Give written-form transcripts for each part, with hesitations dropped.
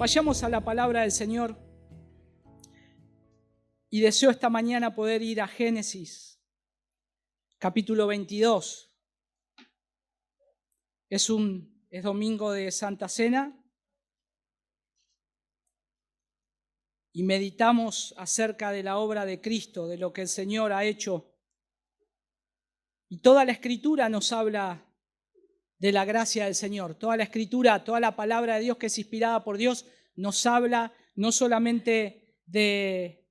Vayamos a la palabra del Señor y deseo esta mañana poder ir a Génesis, capítulo 22. Es domingo de Santa Cena y meditamos acerca de la obra de Cristo, de lo que el Señor ha hecho. Y toda la Escritura nos habla de la gracia del Señor. Toda la Escritura, toda la palabra de Dios que es inspirada por Dios, nos habla no solamente de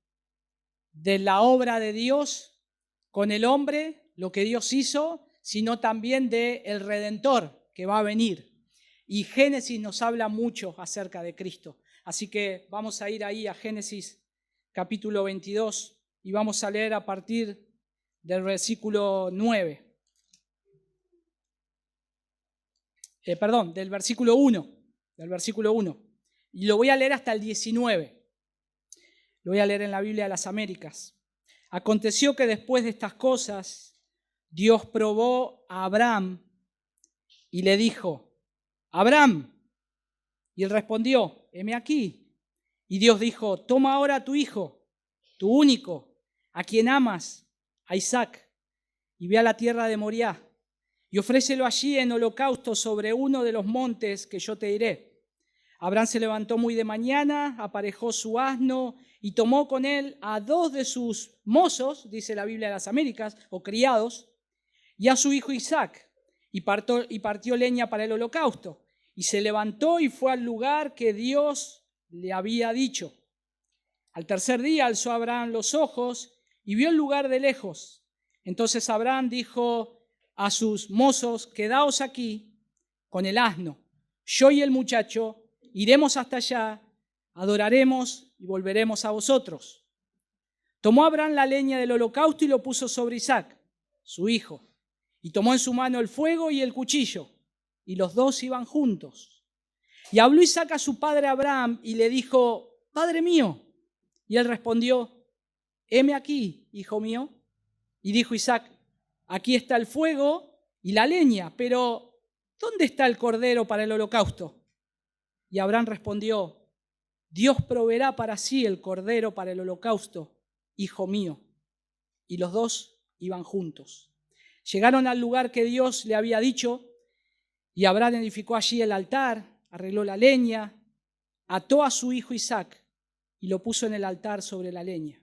la obra de Dios con el hombre, lo que Dios hizo, sino también del Redentor que va a venir. Y Génesis nos habla mucho acerca de Cristo. Así que vamos a ir ahí a Génesis capítulo 22 y vamos a leer a partir del versículo 9. Del versículo 1. Y lo voy a leer hasta el 19. Lo voy a leer en la Biblia de las Américas. Aconteció que después de estas cosas, Dios probó a Abraham y le dijo: Abraham. Y él respondió: heme aquí. Y Dios dijo: toma ahora a tu hijo, tu único, a quien amas, a Isaac, y ve a la tierra de Moriah, y ofrécelo allí en holocausto sobre uno de los montes que yo te diré. Abraham se levantó muy de mañana, aparejó su asno y tomó con él a 2 de sus mozos, dice la Biblia de las Américas, o criados, y a su hijo Isaac, y partió leña para el holocausto. Y se levantó y fue al lugar que Dios le había dicho. Al tercer día alzó Abraham los ojos y vio el lugar de lejos. Entonces Abraham dijo a sus mozos: quedaos aquí con el asno. Yo y el muchacho iremos hasta allá, adoraremos y volveremos a vosotros. Tomó Abraham la leña del holocausto y lo puso sobre Isaac, su hijo. Y tomó en su mano el fuego y el cuchillo, y los dos iban juntos. Y habló Isaac a su padre Abraham y le dijo: Padre mío. Y él respondió: heme aquí, hijo mío. Y dijo Isaac: aquí está el fuego y la leña, pero ¿dónde está el cordero para el holocausto? Y Abraham respondió: Dios proveerá para sí el cordero para el holocausto, hijo mío. Y los dos iban juntos. Llegaron al lugar que Dios le había dicho, y Abraham edificó allí el altar, arregló la leña, ató a su hijo Isaac y lo puso en el altar sobre la leña.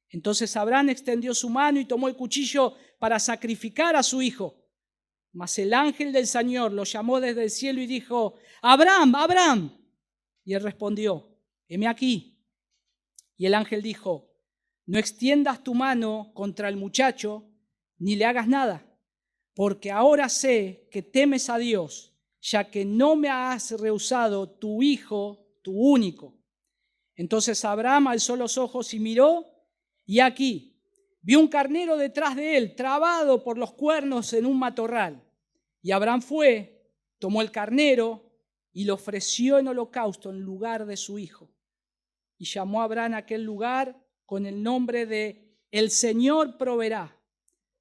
Entonces Abraham extendió su mano y tomó el cuchillo para sacrificar a su hijo. Mas el ángel del Señor lo llamó desde el cielo y dijo: Abraham, Abraham. Y él respondió: heme aquí. Y el ángel dijo: no extiendas tu mano contra el muchacho, ni le hagas nada, porque ahora sé que temes a Dios, ya que no me has rehusado tu hijo, tu único. Entonces Abraham alzó los ojos y miró, y aquí vio un carnero detrás de él, trabado por los cuernos en un matorral. Y Abraham fue, tomó el carnero y lo ofreció en holocausto en lugar de su hijo. Y llamó a Abraham a aquel lugar con el nombre de El Señor proveerá,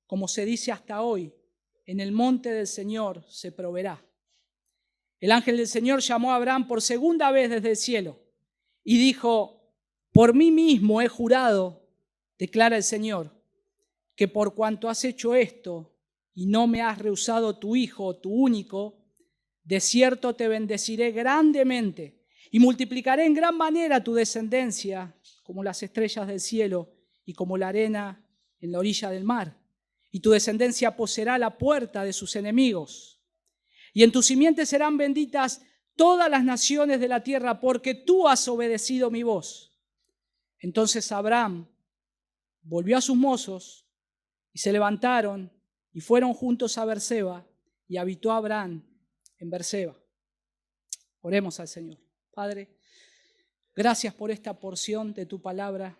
como se dice hasta hoy: en el monte del Señor se proveerá. El ángel del Señor llamó a Abraham por segunda vez desde el cielo y dijo: por mí mismo he jurado, declara el Señor, que por cuanto has hecho esto y no me has rehusado tu hijo, tu único, de cierto te bendeciré grandemente y multiplicaré en gran manera tu descendencia como las estrellas del cielo y como la arena en la orilla del mar. Y tu descendencia poseerá la puerta de sus enemigos. Y en tu simiente serán benditas todas las naciones de la tierra, porque tú has obedecido mi voz. Entonces Abraham volvió a sus mozos y se levantaron y fueron juntos a Berseba, y habitó Abraham en Berseba. Oremos al Señor. Padre, gracias por esta porción de tu palabra.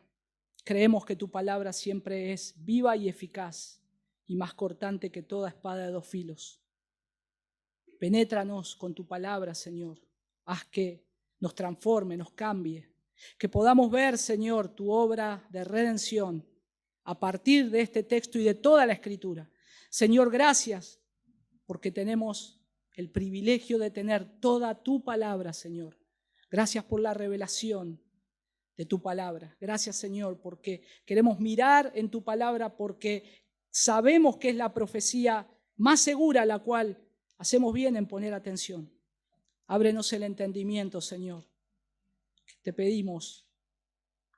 Creemos que tu palabra siempre es viva y eficaz y más cortante que toda espada de 2 filos. Penétranos con tu palabra, Señor. Haz que nos transforme, nos cambie. Que podamos ver, Señor, tu obra de redención a partir de este texto y de toda la Escritura. Señor, gracias porque tenemos el privilegio de tener toda tu palabra, Señor, Gracias por la revelación de tu palabra. Gracias, Señor, porque queremos mirar en tu palabra, porque sabemos que es la profecía más segura a la cual hacemos bien en poner atención. Ábrenos el entendimiento, Señor. Te pedimos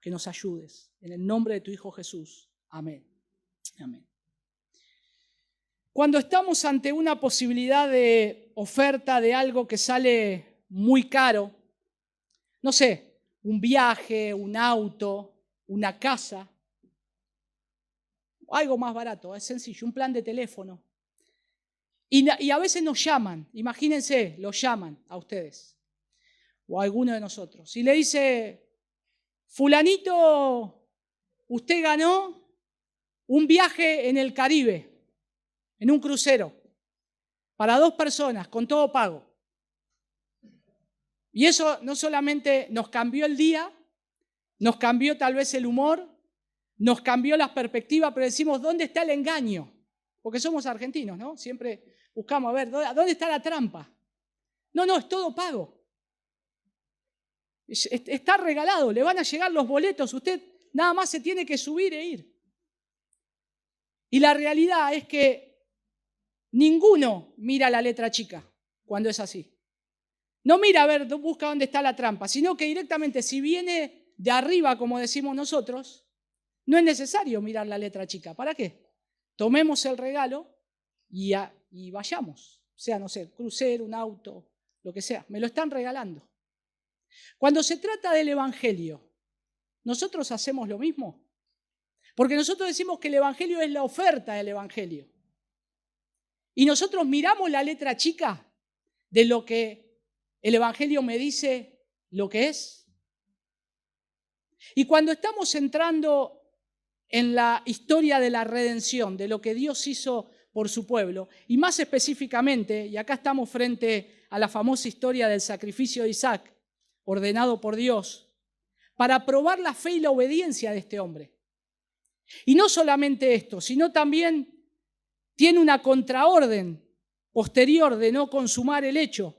que nos ayudes. En el nombre de tu Hijo Jesús. Amén. Amén. Cuando estamos ante una posibilidad de oferta de algo que sale muy caro, no sé, un viaje, un auto, una casa, algo más barato, es sencillo, un plan de teléfono. Y a veces nos llaman, imagínense, los llaman a ustedes o a alguno de nosotros. Y le dice, fulanito, usted ganó un viaje en el Caribe, en un crucero, para 2 personas, con todo pago. Y eso no solamente nos cambió el día, nos cambió tal vez el humor, nos cambió la perspectiva, pero decimos, ¿dónde está el engaño? Porque somos argentinos, ¿no? Siempre buscamos a ver, ¿dónde está la trampa? No, es todo pago. Está regalado, le van a llegar los boletos, usted nada más se tiene que subir e ir. Y la realidad es que ninguno mira la letra chica cuando es así. No mira a ver, busca dónde está la trampa, sino que directamente si viene de arriba, como decimos nosotros, no es necesario mirar la letra chica. ¿Para qué? Tomemos el regalo y vayamos. O sea, no sé, crucero, un auto, lo que sea. Me lo están regalando. Cuando se trata del Evangelio, ¿nosotros hacemos lo mismo? Porque nosotros decimos que el Evangelio es la oferta del Evangelio. Y nosotros miramos la letra chica de lo que el Evangelio me dice lo que es. Y cuando estamos entrando en la historia de la redención, de lo que Dios hizo por su pueblo, y más específicamente, y acá estamos frente a la famosa historia del sacrificio de Isaac, ordenado por Dios, para probar la fe y la obediencia de este hombre. Y no solamente esto, sino también tiene una contraorden posterior de no consumar el hecho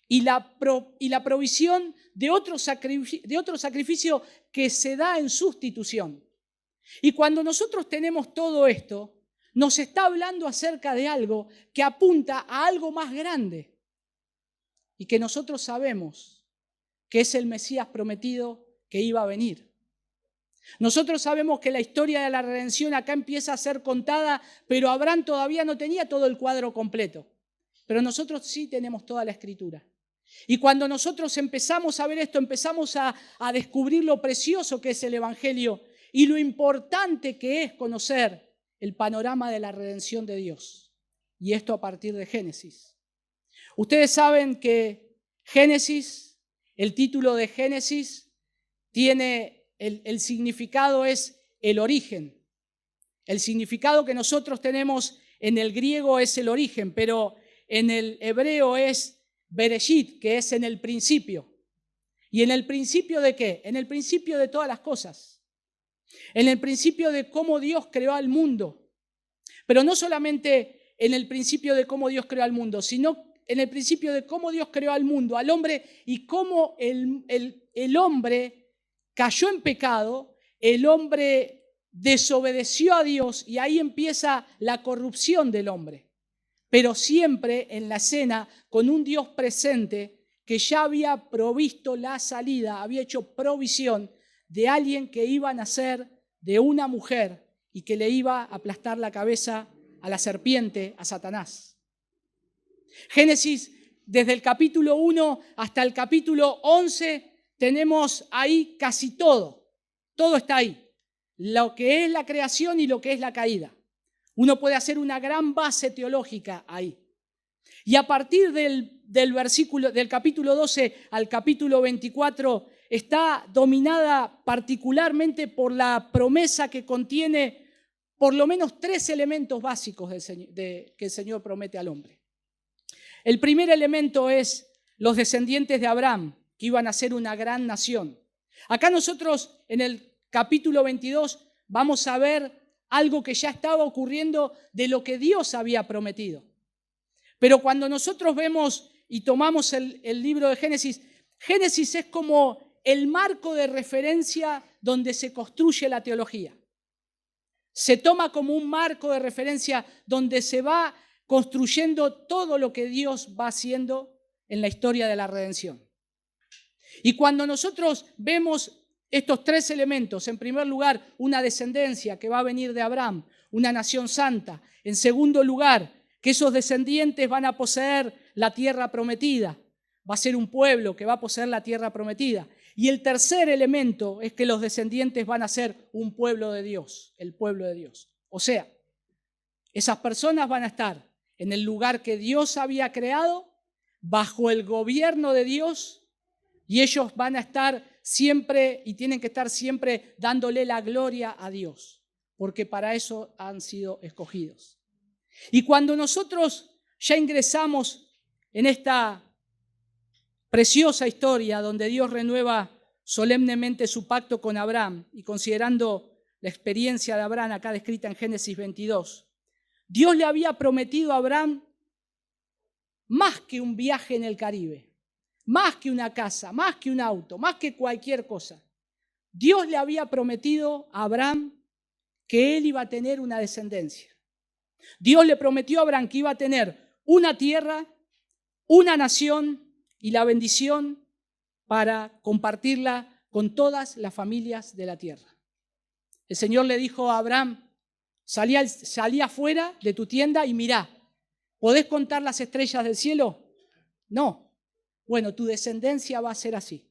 y la provisión de otro sacrificio que se da en sustitución. Y cuando nosotros tenemos todo esto, nos está hablando acerca de algo que apunta a algo más grande y que nosotros sabemos que es el Mesías prometido que iba a venir. Nosotros sabemos que la historia de la redención acá empieza a ser contada, pero Abraham todavía no tenía todo el cuadro completo. Pero nosotros sí tenemos toda la escritura. Y cuando nosotros empezamos a ver esto, empezamos a descubrir lo precioso que es el Evangelio y lo importante que es conocer el panorama de la redención de Dios. Y esto a partir de Génesis. Ustedes saben que Génesis, el título de Génesis, tiene el significado es el origen. El significado que nosotros tenemos en el griego es el origen, pero en el hebreo es Bereshit, que es en el principio. ¿Y en el principio de qué? En el principio de todas las cosas. En el principio de cómo Dios creó al mundo. Pero no solamente en el principio de cómo Dios creó al mundo, sino en el principio de cómo Dios creó al mundo, al hombre, y cómo el hombre cayó en pecado, el hombre desobedeció a Dios y ahí empieza la corrupción del hombre. Pero siempre en la escena con un Dios presente que ya había provisto la salida, había hecho provisión de alguien que iba a nacer de una mujer y que le iba a aplastar la cabeza a la serpiente, a Satanás. Génesis, desde el capítulo 1 hasta el capítulo 11, tenemos ahí casi todo. Todo está ahí. Lo que es la creación y lo que es la caída. Uno puede hacer una gran base teológica ahí. Y a partir del capítulo 12 al capítulo 24 está dominada particularmente por la promesa que contiene por lo menos 3 elementos básicos que el Señor promete al hombre. El primer elemento es los descendientes de Abraham, que iban a ser una gran nación. Acá nosotros en el capítulo 22 vamos a ver algo que ya estaba ocurriendo de lo que Dios había prometido. Pero cuando nosotros vemos y tomamos el libro de Génesis, Génesis es como el marco de referencia donde se construye la teología. Se toma como un marco de referencia donde se va construyendo todo lo que Dios va haciendo en la historia de la redención. Y cuando nosotros vemos estos tres elementos, en primer lugar, una descendencia que va a venir de Abraham, una nación santa. En segundo lugar, que esos descendientes van a poseer la tierra prometida. Va a ser un pueblo que va a poseer la tierra prometida. Y el tercer elemento es que los descendientes van a ser un pueblo de Dios, el pueblo de Dios. O sea, esas personas van a estar en el lugar que Dios había creado, bajo el gobierno de Dios, y ellos van a estar siempre y tienen que estar siempre dándole la gloria a Dios, porque para eso han sido escogidos. Y cuando nosotros ya ingresamos en esta preciosa historia donde Dios renueva solemnemente su pacto con Abraham, y considerando la experiencia de Abraham acá descrita en Génesis 22, Dios le había prometido a Abraham más que un viaje en el Caribe, más que una casa, más que un auto, más que cualquier cosa. Dios le había prometido a Abraham que él iba a tener una descendencia. Dios le prometió a Abraham que iba a tener una tierra, una nación y la bendición para compartirla con todas las familias de la tierra. El Señor le dijo a Abraham, salí afuera de tu tienda y mirá, ¿podés contar las estrellas del cielo? No. Bueno, tu descendencia va a ser así.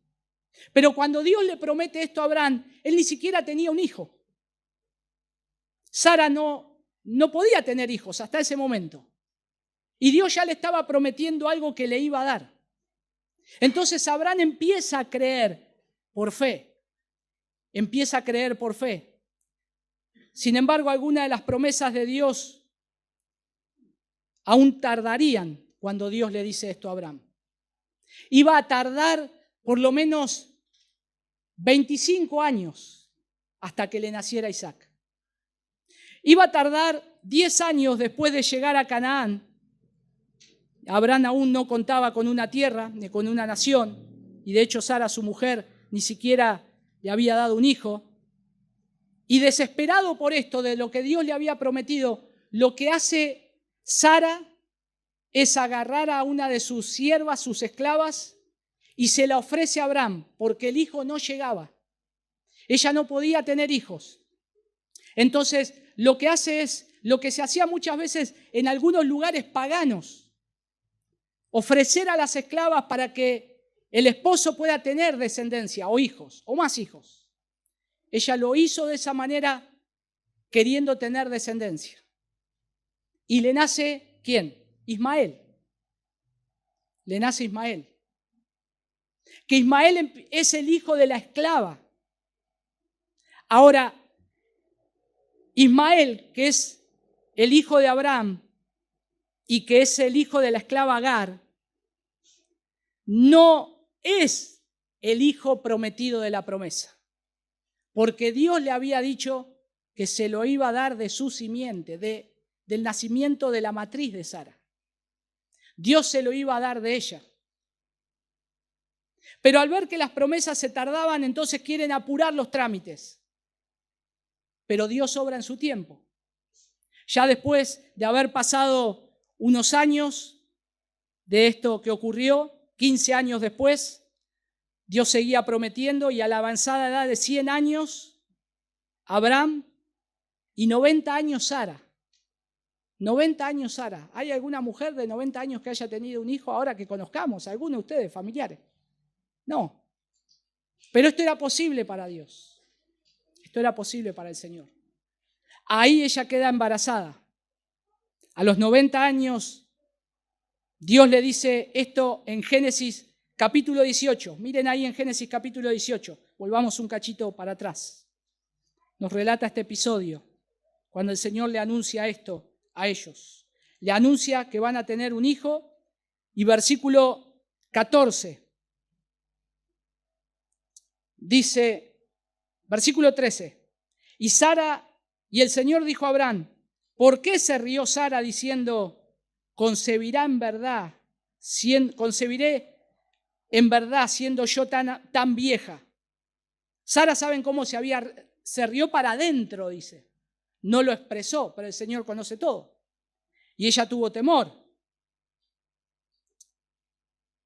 Pero cuando Dios le promete esto a Abraham, él ni siquiera tenía un hijo. Sara no podía tener hijos hasta ese momento. Y Dios ya le estaba prometiendo algo que le iba a dar. Entonces Abraham empieza a creer por fe. Empieza a creer por fe. Sin embargo, algunas de las promesas de Dios aún tardarían cuando Dios le dice esto a Abraham. Iba a tardar por lo menos 25 años hasta que le naciera Isaac. Iba a tardar 10 años después de llegar a Canaán. Abraham aún no contaba con una tierra ni con una nación, y de hecho Sara, su mujer, ni siquiera le había dado un hijo. Y desesperado por esto, de lo que Dios le había prometido, lo que hace Sara es agarrar a una de sus siervas, sus esclavas, y se la ofrece a Abraham, porque el hijo no llegaba. Ella no podía tener hijos. Entonces, lo que hace es lo que se hacía muchas veces en algunos lugares paganos: ofrecer a las esclavas para que el esposo pueda tener descendencia o hijos, o más hijos. Ella lo hizo de esa manera, queriendo tener descendencia. Y le nace, ¿quién? Ismael. Le nace Ismael. Que Ismael es el hijo de la esclava. Ahora, Ismael, que es el hijo de Abraham y que es el hijo de la esclava Agar, no es el hijo prometido de la promesa, porque Dios le había dicho que se lo iba a dar de su simiente, del nacimiento de la matriz de Sara. Dios se lo iba a dar de ella. Pero al ver que las promesas se tardaban, entonces quieren apurar los trámites. Pero Dios obra en su tiempo. Ya después de haber pasado unos años de esto que ocurrió, 15 años después, Dios seguía prometiendo, y a la avanzada edad de 100 años, Abraham, y 90 años Sara. 90 años Sara. ¿Hay alguna mujer de 90 años que haya tenido un hijo ahora que conozcamos? ¿Alguno de ustedes, familiares? No. Pero esto era posible para Dios. Esto era posible para el Señor. Ahí ella queda embarazada. A los 90 años, Dios le dice esto en Génesis capítulo 18. Miren ahí en Génesis capítulo 18. Volvamos un cachito para atrás. Nos relata este episodio, cuando el Señor le anuncia esto a ellos. Le anuncia que van a tener un hijo, y versículo 14 dice, versículo 13, y el Señor dijo a Abraham, ¿por qué se rió Sara diciendo, concebirá en verdad, concebiré en verdad, siendo yo tan vieja. Sara, ¿saben cómo se rió para adentro, dice? No lo expresó, pero el Señor conoce todo. Y ella tuvo temor.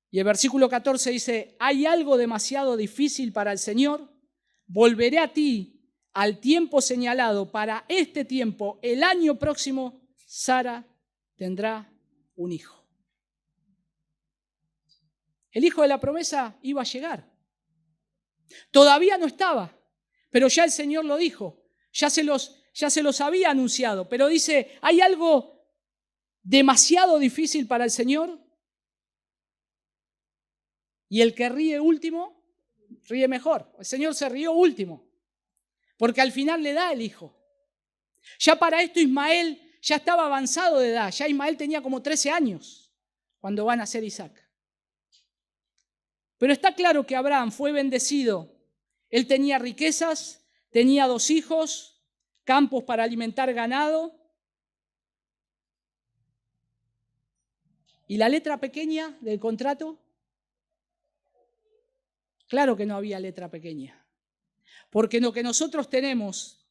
Y el versículo 14 dice, ¿hay algo demasiado difícil para el Señor? Volveré a ti al tiempo señalado. Para este tiempo, el año próximo, Sara tendrá un hijo. El hijo de la promesa iba a llegar. Todavía no estaba, pero ya el Señor lo dijo. Ya se los había anunciado. Pero dice, ¿hay algo demasiado difícil para el Señor? Y el que ríe último, ríe mejor. El Señor se rió último, porque al final le da el hijo. Ya para esto Ismael ya estaba avanzado de edad. Ya Ismael tenía como 13 años cuando va a nacer Isaac. Pero está claro que Abraham fue bendecido. Él tenía riquezas, tenía 2 hijos, campos para alimentar ganado. ¿Y la letra pequeña del contrato? Claro que no había letra pequeña. Porque lo que nosotros tenemos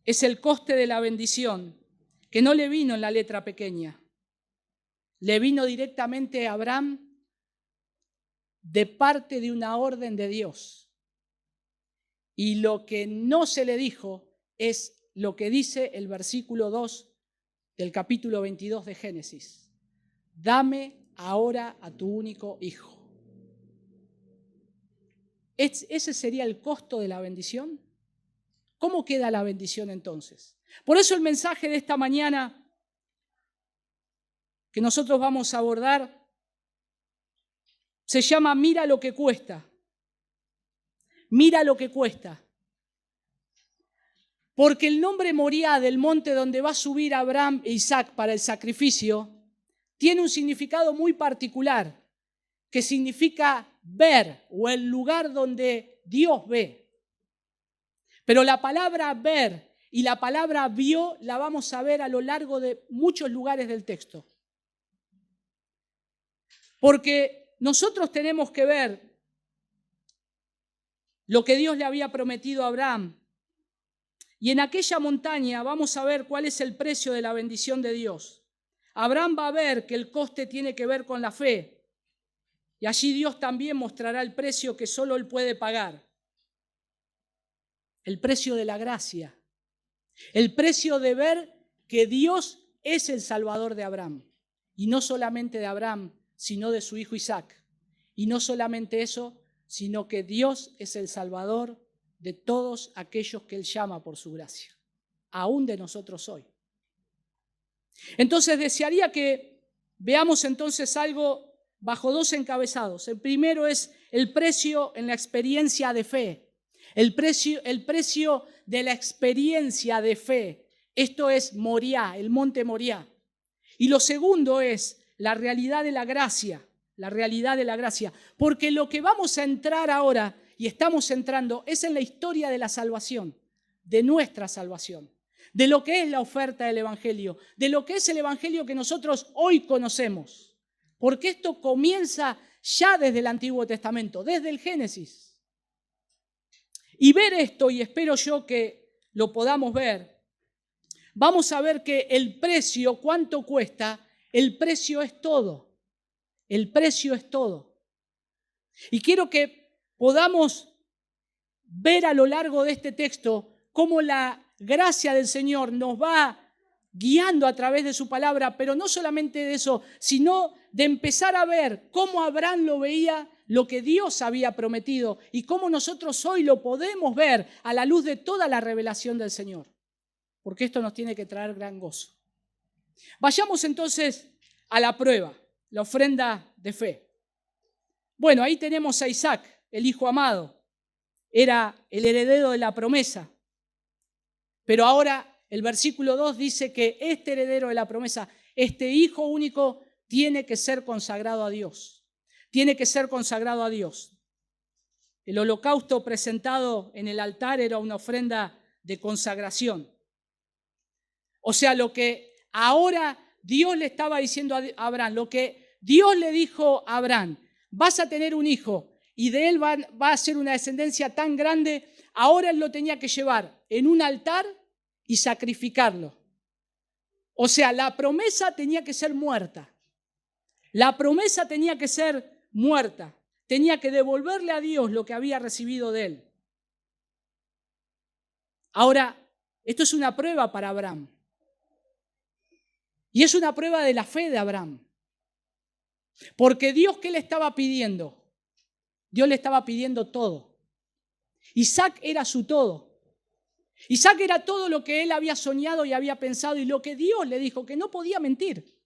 es el coste de la bendición, que no le vino en la letra pequeña. Le vino directamente a Abraham de parte de una orden de Dios. Y lo que no se le dijo es lo que dice el versículo 2 del capítulo 22 de Génesis. Dame ahora a tu único hijo. ¿Ese sería el costo de la bendición? ¿Cómo queda la bendición entonces? Por eso el mensaje de esta mañana que nosotros vamos a abordar se llama Mira lo que cuesta. Mira lo que cuesta. Porque el nombre Moriah del monte donde va a subir Abraham e Isaac para el sacrificio tiene un significado muy particular, que significa ver o el lugar donde Dios ve. Pero la palabra ver y la palabra vio la vamos a ver a lo largo de muchos lugares del texto. Porque nosotros tenemos que ver lo que Dios le había prometido a Abraham. Y en aquella montaña vamos a ver cuál es el precio de la bendición de Dios. Abraham va a ver que el coste tiene que ver con la fe. Y allí Dios también mostrará el precio que solo Él puede pagar. El precio de la gracia. El precio de ver que Dios es el Salvador de Abraham. Y no solamente de Abraham, sino de su hijo Isaac. Y no solamente eso, sino que Dios es el Salvador de todos aquellos que Él llama por su gracia. Aún de nosotros hoy. Entonces desearía que veamos entonces algo bajo 2 encabezados. El primero es el precio en la experiencia de fe. El precio de la experiencia de fe. Esto es Moriah, el monte Moriah. Y lo segundo es la realidad de la gracia. La realidad de la gracia. Porque lo que vamos a entrar ahora, y estamos entrando, es en la historia de la salvación. De nuestra salvación. De lo que es la oferta del Evangelio. De lo que es el Evangelio que nosotros hoy conocemos. Porque esto comienza ya desde el Antiguo Testamento, desde el Génesis. Y ver esto, y espero yo que lo podamos ver, vamos a ver que el precio, cuánto cuesta, el precio es todo. El precio es todo. Y quiero que podamos ver a lo largo de este texto cómo la gracia del Señor nos va guiando a través de su palabra, pero no solamente de eso, sino de empezar a ver cómo Abraham lo veía, lo que Dios había prometido y cómo nosotros hoy lo podemos ver a la luz de toda la revelación del Señor. Porque esto nos tiene que traer gran gozo. Vayamos entonces a la prueba, la ofrenda de fe. Bueno, ahí tenemos a Isaac, el hijo amado. Era el heredero de la promesa. Pero ahora el versículo 2 dice que este heredero de la promesa, este hijo único, tiene que ser consagrado a Dios. Tiene que ser consagrado a Dios. El holocausto presentado en el altar era una ofrenda de consagración. O sea, lo que ahora Dios le estaba diciendo a Abraham, lo que Dios le dijo a Abraham, vas a tener un hijo y de él va a ser una descendencia tan grande, ahora él lo tenía que llevar en un altar y sacrificarlo. O sea, la promesa tenía que ser muerta. La promesa tenía que ser muerta. Tenía que devolverle a Dios lo que había recibido de él. Ahora, esto es una prueba para Abraham. Y es una prueba de la fe de Abraham. Porque Dios, ¿qué le estaba pidiendo? Dios le estaba pidiendo todo. Isaac era su todo. Isaac era todo lo que él había soñado y había pensado y lo que Dios le dijo, que no podía mentir.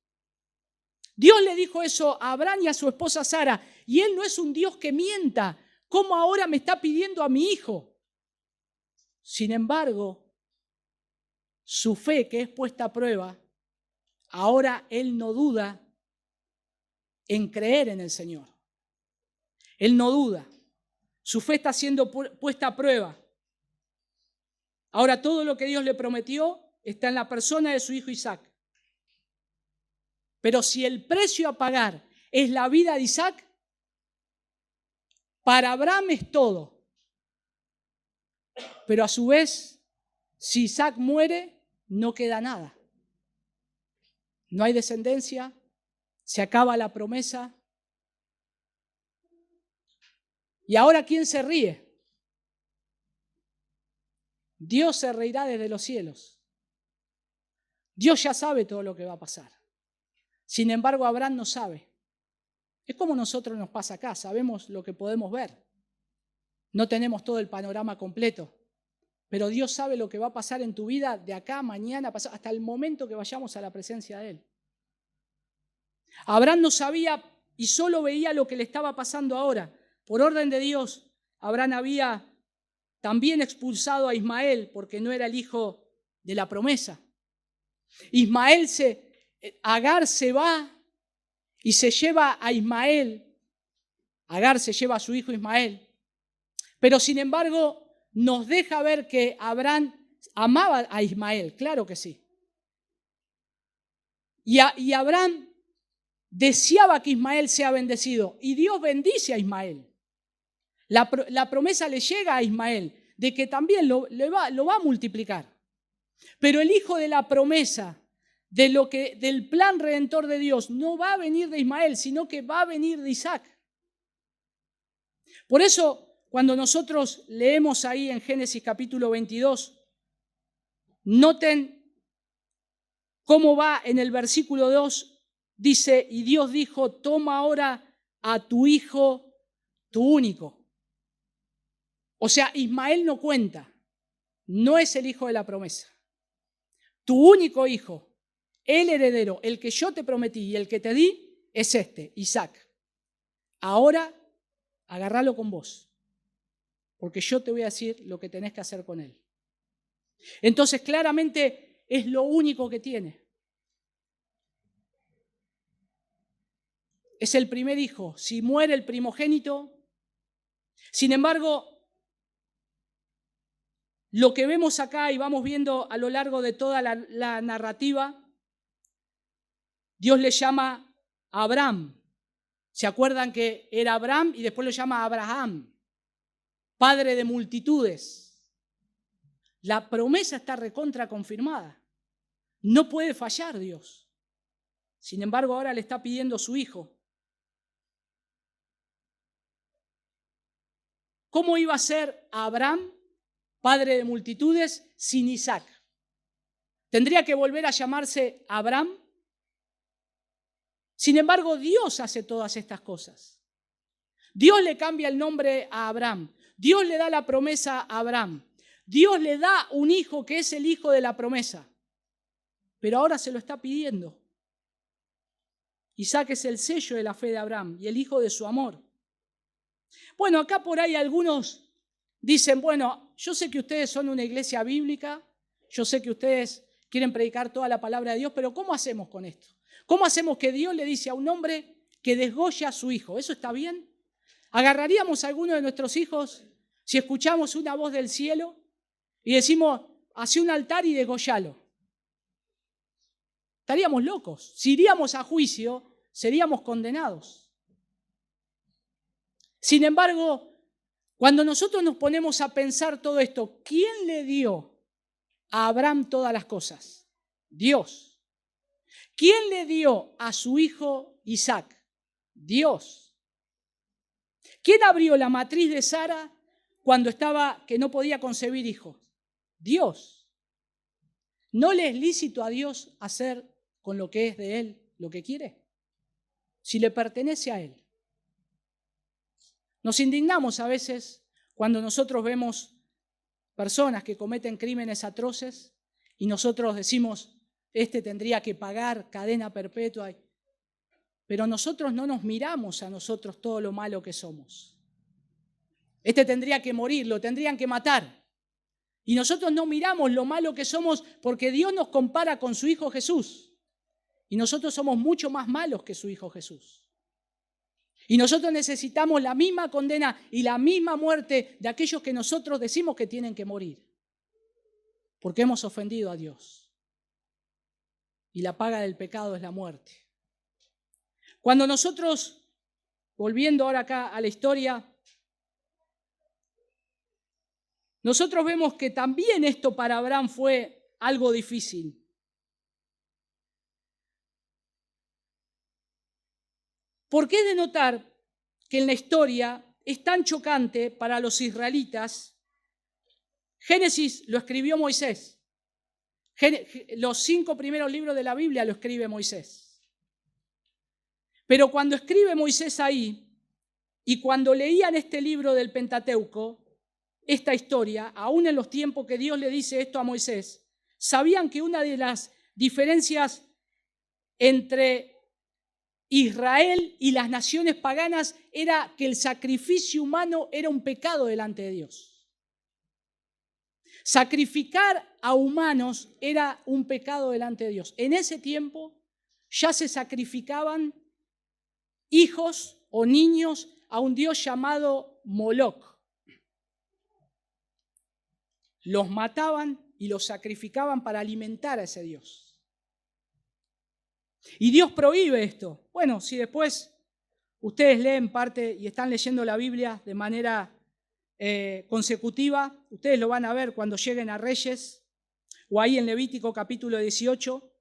Dios le dijo eso a Abraham y a su esposa Sara, y él no es un Dios que mienta. ¿Cómo ahora me está pidiendo a mi hijo? Sin embargo, su fe, que es puesta a prueba, ahora él no duda en creer en el Señor. Él no duda. Su fe está siendo puesta a prueba. Ahora todo lo que Dios le prometió está en la persona de su hijo Isaac. Pero si el precio a pagar es la vida de Isaac, para Abraham es todo. Pero a su vez, si Isaac muere, no queda nada. No hay descendencia, se acaba la promesa. ¿Y ahora quién se ríe? Dios se reirá desde los cielos. Dios ya sabe todo lo que va a pasar. Sin embargo, Abraham no sabe. Es como nosotros nos pasa acá, sabemos lo que podemos ver. No tenemos todo el panorama completo, pero Dios sabe lo que va a pasar en tu vida de acá, mañana, hasta el momento que vayamos a la presencia de Él. Abraham no sabía y solo veía lo que le estaba pasando ahora. Por orden de Dios, Abraham había también expulsado a Ismael porque no era el hijo de la promesa. Agar se va y se lleva a Ismael. Agar se lleva a su hijo Ismael. Pero sin embargo, nos deja ver que Abraham amaba a Ismael, claro que sí. Y Abraham deseaba que Ismael sea bendecido. Y Dios bendice a Ismael. La promesa le llega a Ismael de que también lo va a multiplicar. Pero el hijo de la promesa, del plan redentor de Dios, no va a venir de Ismael, sino que va a venir de Isaac. Por eso, cuando nosotros leemos ahí en Génesis capítulo 22, noten cómo va en el versículo 2, dice, y Dios dijo, toma ahora a tu hijo, tu único. O sea, Ismael no cuenta, no es el hijo de la promesa. Tu único hijo, el heredero, el que yo te prometí y el que te di, es este, Isaac. Ahora, agárralo con vos, porque yo te voy a decir lo que tenés que hacer con él. Entonces, claramente es lo único que tiene. Es el primer hijo. Si muere el primogénito, sin embargo, lo que vemos acá y vamos viendo a lo largo de toda la narrativa, Dios le llama a Abraham. ¿Se acuerdan que era Abraham y después lo llama Abraham? Padre de multitudes. La promesa está recontra confirmada. No puede fallar Dios. Sin embargo, ahora le está pidiendo su hijo. ¿Cómo iba a ser Abraham, padre de multitudes, sin Isaac? ¿Tendría que volver a llamarse Abraham? Sin embargo, Dios hace todas estas cosas. Dios le cambia el nombre a Abraham. Dios le da la promesa a Abraham. Dios le da un hijo que es el hijo de la promesa. Pero ahora se lo está pidiendo. Isaac es el sello de la fe de Abraham y el hijo de su amor. Bueno, acá por ahí algunos dicen, bueno, yo sé que ustedes son una iglesia bíblica, yo sé que ustedes quieren predicar toda la palabra de Dios, pero ¿cómo hacemos con esto? ¿Cómo hacemos que Dios le dice a un hombre que desgolla a su hijo? ¿Eso está bien? ¿Agarraríamos a alguno de nuestros hijos si escuchamos una voz del cielo y decimos, hace un altar y degollalo? Estaríamos locos. Si iríamos a juicio, seríamos condenados. Sin embargo, cuando nosotros nos ponemos a pensar todo esto, ¿quién le dio a Abraham todas las cosas? Dios. ¿Quién le dio a su hijo Isaac? Dios. ¿Quién abrió la matriz de Sara cuando estaba que no podía concebir hijos? Dios. ¿No le es lícito a Dios hacer con lo que es de Él lo que quiere? Si le pertenece a Él. Nos indignamos a veces cuando nosotros vemos personas que cometen crímenes atroces y nosotros decimos, este tendría que pagar cadena perpetua. Pero nosotros no nos miramos a nosotros todo lo malo que somos. Este tendría que morir, lo tendrían que matar. Y nosotros no miramos lo malo que somos porque Dios nos compara con su Hijo Jesús. Y nosotros somos mucho más malos que su Hijo Jesús. Y nosotros necesitamos la misma condena y la misma muerte de aquellos que nosotros decimos que tienen que morir. Porque hemos ofendido a Dios. Y la paga del pecado es la muerte. Cuando nosotros, volviendo ahora acá a la historia, nosotros vemos que también esto para Abraham fue algo difícil. ¿Por qué de notar que en la historia es tan chocante para los israelitas? Génesis lo escribió Moisés. Los 5 primeros libros de la Biblia lo escribe Moisés. Pero cuando escribe Moisés ahí, y cuando leían este libro del Pentateuco, esta historia, aún en los tiempos que Dios le dice esto a Moisés, sabían que una de las diferencias entre Israel y las naciones paganas era que el sacrificio humano era un pecado delante de Dios. Sacrificar a humanos era un pecado delante de Dios. En ese tiempo ya se sacrificaban hijos o niños a un dios llamado Moloc. Los mataban y los sacrificaban para alimentar a ese dios. Y Dios prohíbe esto. Bueno, si después ustedes leen parte y están leyendo la Biblia de manera consecutiva, ustedes lo van a ver cuando lleguen a Reyes o ahí en Levítico capítulo 18.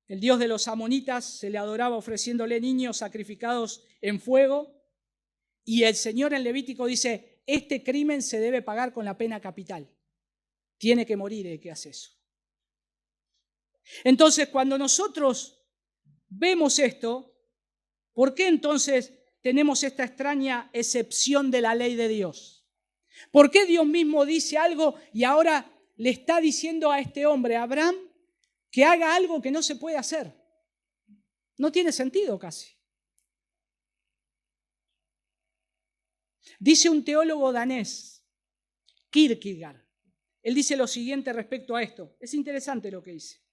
El dios de los amonitas se le adoraba ofreciéndole niños sacrificados en fuego. Y el Señor en Levítico dice, este crimen se debe pagar con la pena capital. Tiene que morir el que hace eso. Entonces, cuando nosotros vemos esto, ¿por qué entonces tenemos esta extraña excepción de la ley de Dios? ¿Por qué Dios mismo dice algo y ahora le está diciendo a este hombre, a Abraham, que haga algo que no se puede hacer? No tiene sentido casi. Dice un teólogo danés, Kierkegaard, él dice lo siguiente respecto a esto. Es interesante lo que dice.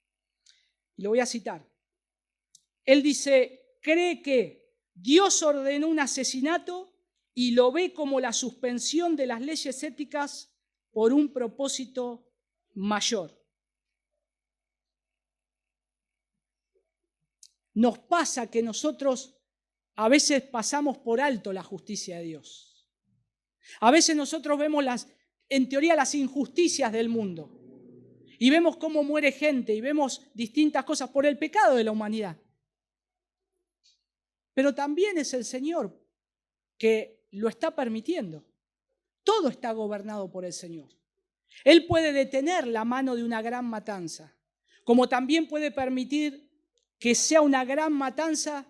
Y lo voy a citar. Él dice, cree que Dios ordenó un asesinato y lo ve como la suspensión de las leyes éticas por un propósito mayor. Nos pasa que nosotros a veces pasamos por alto la justicia de Dios. A veces nosotros vemos en teoría las injusticias del mundo. Y vemos cómo muere gente y vemos distintas cosas por el pecado de la humanidad. Pero también es el Señor que lo está permitiendo. Todo está gobernado por el Señor. Él puede detener la mano de una gran matanza, como también puede permitir que sea una gran matanza,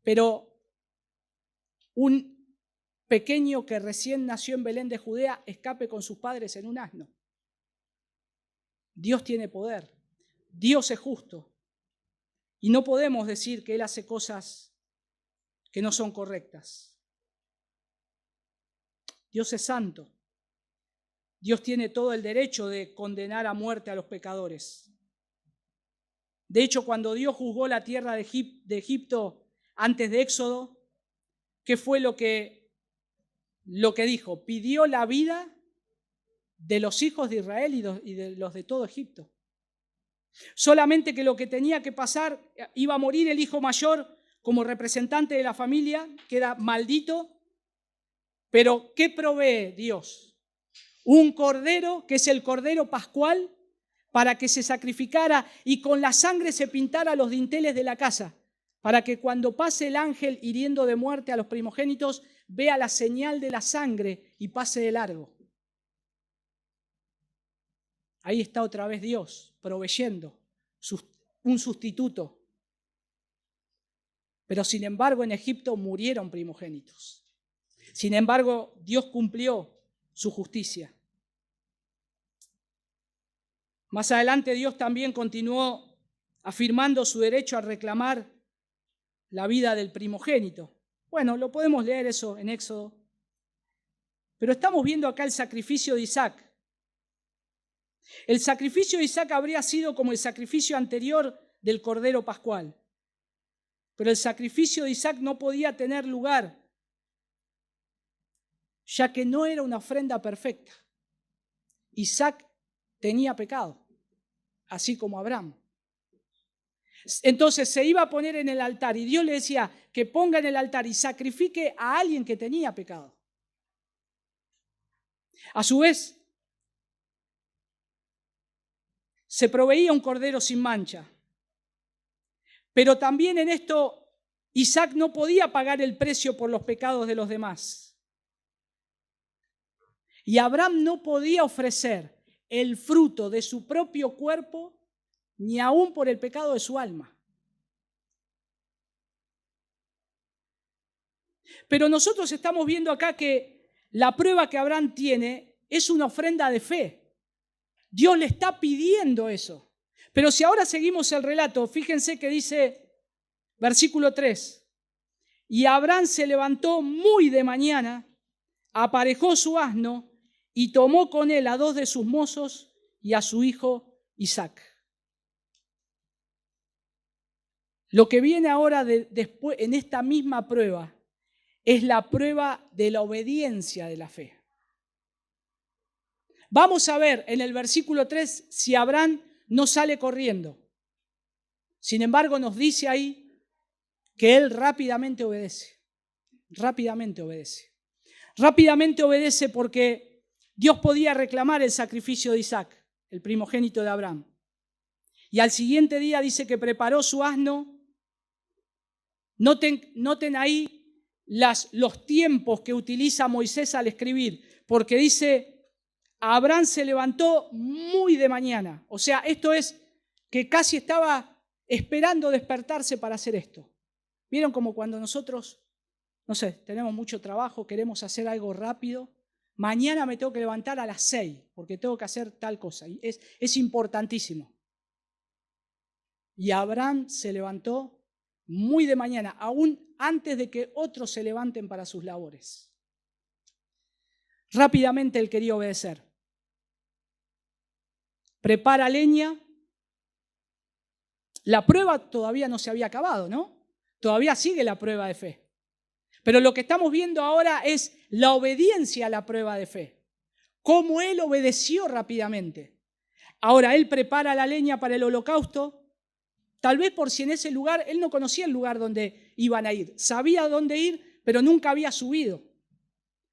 pero un pequeño que recién nació en Belén de Judea escape con sus padres en un asno. Dios tiene poder, Dios es justo y no podemos decir que Él hace cosas que no son correctas. Dios es santo, Dios tiene todo el derecho de condenar a muerte a los pecadores. De hecho, cuando Dios juzgó la tierra de Egipto antes de Éxodo, ¿qué fue lo que dijo? Pidió la vida de los hijos de Israel y de los de todo Egipto. Solamente que lo que tenía que pasar, iba a morir el hijo mayor como representante de la familia, que era maldito, Pero ¿qué provee Dios? Un cordero, que es el cordero pascual, para que se sacrificara y con la sangre se pintara los dinteles de la casa, para que cuando pase el ángel hiriendo de muerte a los primogénitos, vea la señal de la sangre y pase de largo. Ahí está otra vez Dios proveyendo un sustituto. Pero sin embargo en Egipto murieron primogénitos. Sin embargo, Dios cumplió su justicia. Más adelante Dios también continuó afirmando su derecho a reclamar la vida del primogénito. Bueno, lo podemos leer eso en Éxodo. Pero estamos viendo acá el sacrificio de Isaac. El sacrificio de Isaac habría sido como el sacrificio anterior del Cordero Pascual. Pero el sacrificio de Isaac no podía tener lugar, ya que no era una ofrenda perfecta. Isaac tenía pecado, así como Abraham. Entonces se iba a poner en el altar y Dios le decía que ponga en el altar y sacrifique a alguien que tenía pecado. A su vez, se proveía un cordero sin mancha. Pero también en esto Isaac no podía pagar el precio por los pecados de los demás. Y Abraham no podía ofrecer el fruto de su propio cuerpo ni aún por el pecado de su alma. Pero nosotros estamos viendo acá que la prueba que Abraham tiene es una ofrenda de fe. Dios le está pidiendo eso. Pero si ahora seguimos el relato, fíjense que dice, versículo 3, y Abraham se levantó muy de mañana, aparejó su asno y tomó con él a 2 de sus mozos y a su hijo Isaac. Lo que viene ahora después, en esta misma prueba, es la prueba de la obediencia de la fe. Vamos a ver en el versículo 3 si Abraham no sale corriendo. Sin embargo, nos dice ahí que él rápidamente obedece. Rápidamente obedece. Rápidamente obedece porque Dios podía reclamar el sacrificio de Isaac, el primogénito de Abraham. Y al siguiente día dice que preparó su asno. Noten ahí los tiempos que utiliza Moisés al escribir, porque dice, Abraham se levantó muy de mañana. O sea, esto es que casi estaba esperando despertarse para hacer esto. ¿Vieron como cuando nosotros, no sé, tenemos mucho trabajo, queremos hacer algo rápido? Mañana me tengo que levantar a las 6 porque tengo que hacer tal cosa. Y es importantísimo. Y Abraham se levantó muy de mañana, aún antes de que otros se levanten para sus labores. Rápidamente él quería obedecer. Prepara leña. La prueba todavía no se había acabado, ¿no? Todavía sigue la prueba de fe. Pero lo que estamos viendo ahora es la obediencia a la prueba de fe. Cómo él obedeció rápidamente. Ahora él prepara la leña para el holocausto. Tal vez por si en ese lugar, él no conocía el lugar donde iban a ir. Sabía dónde ir, pero nunca había subido.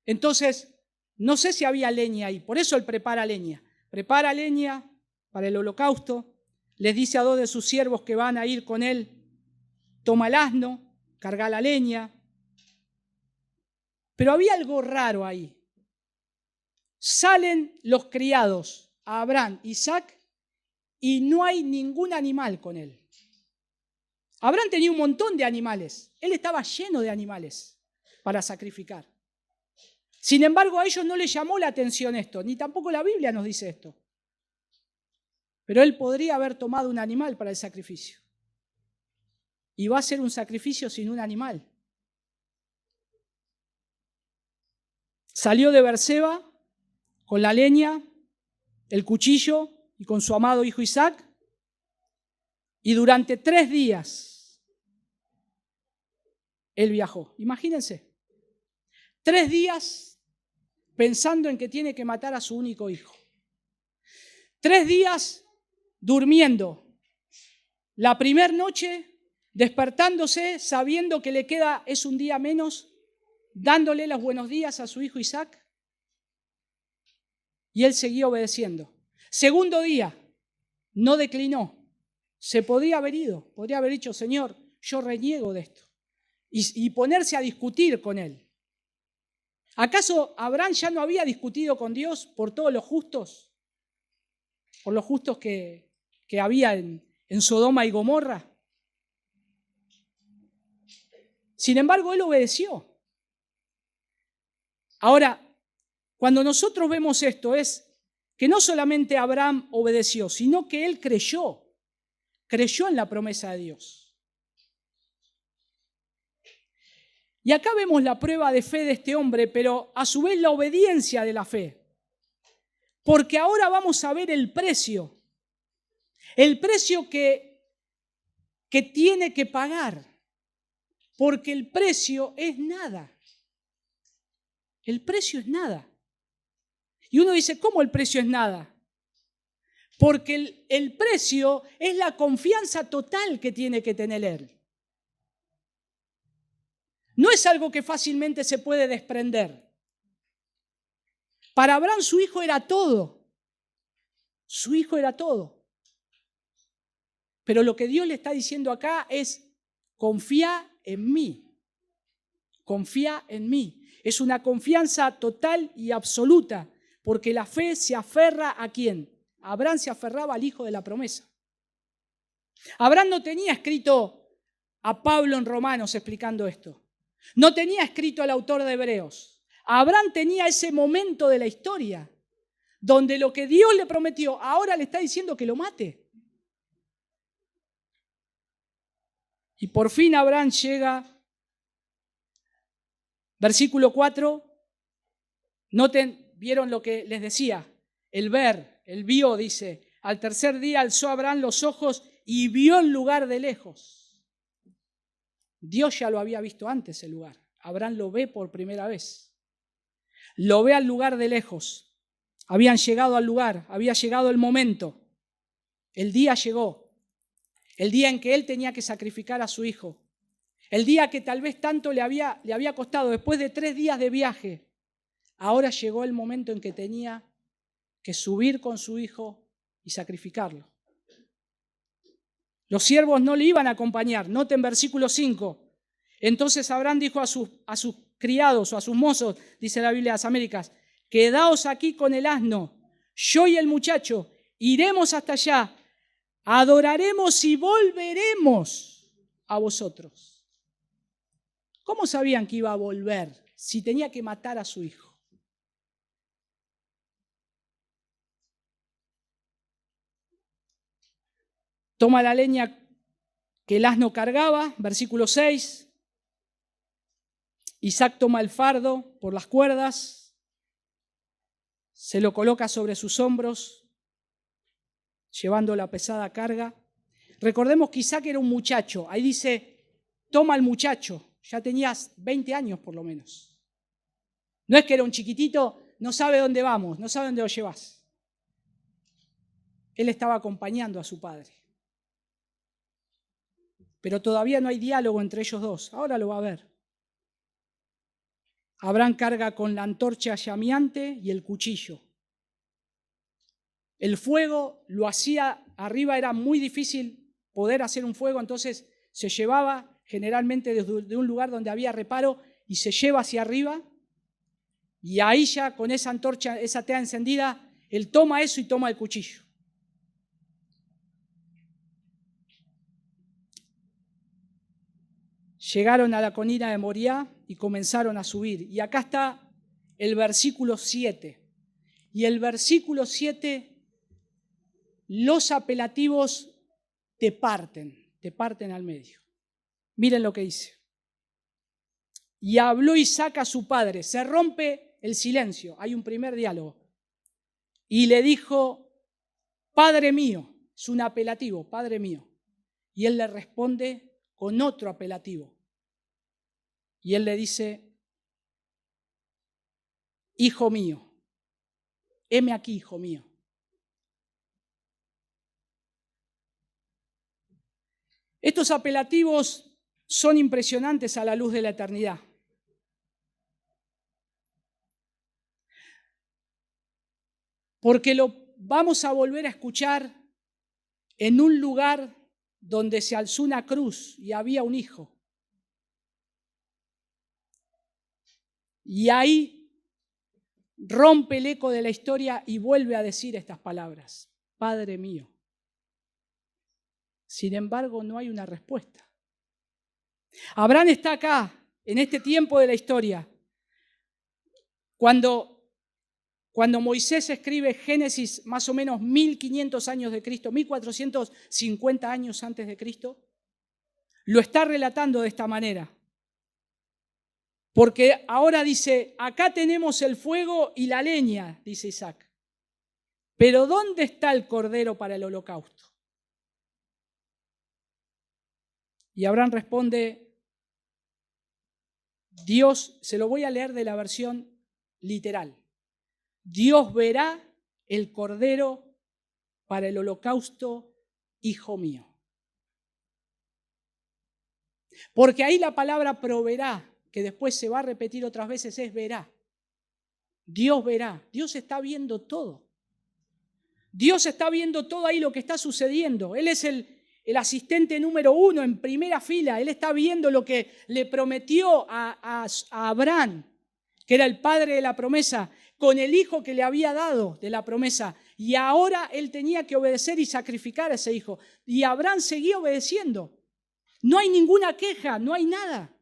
Entonces, no sé si había leña ahí. Por eso él prepara leña. Prepara leña para el holocausto. Les dice a 2 de sus siervos que van a ir con él. Toma el asno, carga la leña. Pero había algo raro ahí. Salen los criados a Abraham, Isaac, y no hay ningún animal con él. Abraham tenía un montón de animales. Él estaba lleno de animales para sacrificar. Sin embargo, a ellos no les llamó la atención esto, ni tampoco la Biblia nos dice esto. Pero él podría haber tomado un animal para el sacrificio. Y va a ser un sacrificio sin un animal. Salió de Berseba con la leña, el cuchillo y con su amado hijo Isaac. Y durante 3 días él viajó. Imagínense. 3 días pensando en que tiene que matar a su único hijo. 3 días durmiendo. La primera noche despertándose sabiendo que le queda es un día menos dándole los buenos días a su hijo Isaac, y él seguía obedeciendo. Segundo día, no declinó. Se podría haber ido, podría haber dicho, Señor, yo reniego de esto, y ponerse a discutir con él. ¿Acaso Abraham ya no había discutido con Dios por todos los justos? Por los justos que había en Sodoma y Gomorra. Sin embargo, él obedeció. Ahora, cuando nosotros vemos esto, es que no solamente Abraham obedeció, sino que él creyó en la promesa de Dios. Y acá vemos la prueba de fe de este hombre, pero a su vez la obediencia de la fe. Porque ahora vamos a ver el precio que tiene que pagar, porque el precio es nada. El precio es nada. Y uno dice, ¿cómo el precio es nada? Porque el precio es la confianza total que tiene que tener él. No es algo que fácilmente se puede desprender. Para Abraham su hijo era todo. Su hijo era todo. Pero lo que Dios le está diciendo acá es, confía en mí. Confía en mí. Es una confianza total y absoluta, porque la fe se aferra ¿a quién? Abraham se aferraba al hijo de la promesa. Abraham no tenía escrito a Pablo en Romanos explicando esto. No tenía escrito al autor de Hebreos. Abraham tenía ese momento de la historia donde lo que Dios le prometió ahora le está diciendo que lo mate. Y por fin Abraham llega, versículo 4, noten, vieron lo que les decía, el ver, el vio, dice, al tercer día alzó Abraham los ojos y vio el lugar de lejos. Dios ya lo había visto antes el lugar. Abraham lo ve por primera vez. Lo ve al lugar de lejos. Habían llegado al lugar, había llegado el momento. El día llegó. El día en que él tenía que sacrificar a su hijo. El día que tal vez tanto le había costado, después de 3 días de viaje. Ahora llegó el momento en que tenía que subir con su hijo y sacrificarlo. Los siervos no le iban a acompañar. Noten versículo 5. Entonces Abraham dijo a sus criados o a sus mozos, dice la Biblia de las Américas, quedaos aquí con el asno, yo y el muchacho, iremos hasta allá, adoraremos y volveremos a vosotros. ¿Cómo sabían que iba a volver si tenía que matar a su hijo? Toma la leña que el asno cargaba, versículo 6. Isaac toma el fardo por las cuerdas, se lo coloca sobre sus hombros, llevando la pesada carga. Recordemos que Isaac era un muchacho. Ahí dice, toma al muchacho. Ya tenías 20 años por lo menos. No es que era un chiquitito, no sabe dónde vamos, no sabe dónde lo llevas. Él estaba acompañando a su padre. Pero todavía no hay diálogo entre ellos dos. Ahora lo va a ver. Abraham carga con la antorcha llameante y el cuchillo. El fuego lo hacía, arriba era muy difícil poder hacer un fuego, entonces se llevaba generalmente desde un lugar donde había reparo y se lleva hacia arriba y ahí ya con esa antorcha, esa tea encendida, él toma eso y toma el cuchillo. Llegaron a la colina de Moriah y comenzaron a subir. Y acá está el versículo 7. Y el versículo 7, los apelativos te parten al medio. Miren lo que dice. Y habló Isaac a su padre. Se rompe el silencio. Hay un primer diálogo. Y le dijo, Padre mío. Es un apelativo, Padre mío. Y él le responde con otro apelativo. Y él le dice, Hijo mío. Heme aquí, hijo mío. Estos apelativos son impresionantes a la luz de la eternidad. porque lo vamos a volver a escuchar en un lugar donde se alzó una cruz y había un hijo. Y ahí rompe el eco de la historia y vuelve a decir estas palabras: Padre mío. Sin embargo, no hay una respuesta. Abraham está acá, en este tiempo de la historia. Cuando Moisés escribe Génesis, más o menos 1500 años de Cristo, 1450 años antes de Cristo, lo está relatando de esta manera. Porque ahora dice, acá tenemos el fuego y la leña, dice Isaac. Pero ¿dónde está el cordero para el holocausto? Y Abraham responde, Dios, se lo voy a leer de la versión literal. Dios verá el cordero para el holocausto, hijo mío. Porque ahí la palabra proveerá, que después se va a repetir otras veces, es verá. Dios verá. Dios está viendo todo. Dios está viendo todo ahí lo que está sucediendo. Él es el asistente número 1 en primera fila. Él está viendo lo que le prometió a Abraham, que era el padre de la promesa, con el hijo que le había dado de la promesa. Y ahora él tenía que obedecer y sacrificar a ese hijo. Y Abraham seguía obedeciendo. No hay ninguna queja, no hay nada.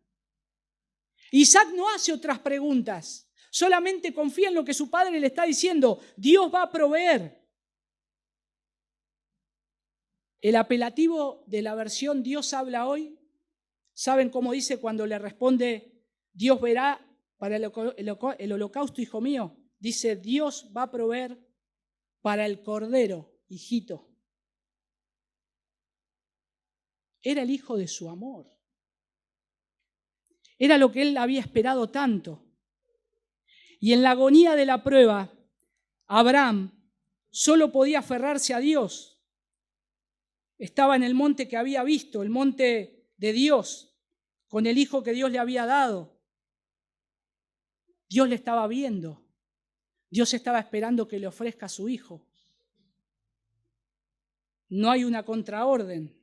Isaac no hace otras preguntas. Solamente confía en lo que su padre le está diciendo. Dios va a proveer. El apelativo de la versión Dios habla hoy, ¿saben cómo dice cuando le responde Dios verá para el holocausto, hijo mío? Dice, Dios va a proveer para el cordero, hijito. Era el hijo de su amor. Era lo que él había esperado tanto. Y en la agonía de la prueba, Abraham solo podía aferrarse a Dios. Estaba en el monte que había visto, el monte de Dios, con el hijo que Dios le había dado. Dios le estaba viendo. Dios estaba esperando que le ofrezca a su hijo. No hay una contraorden.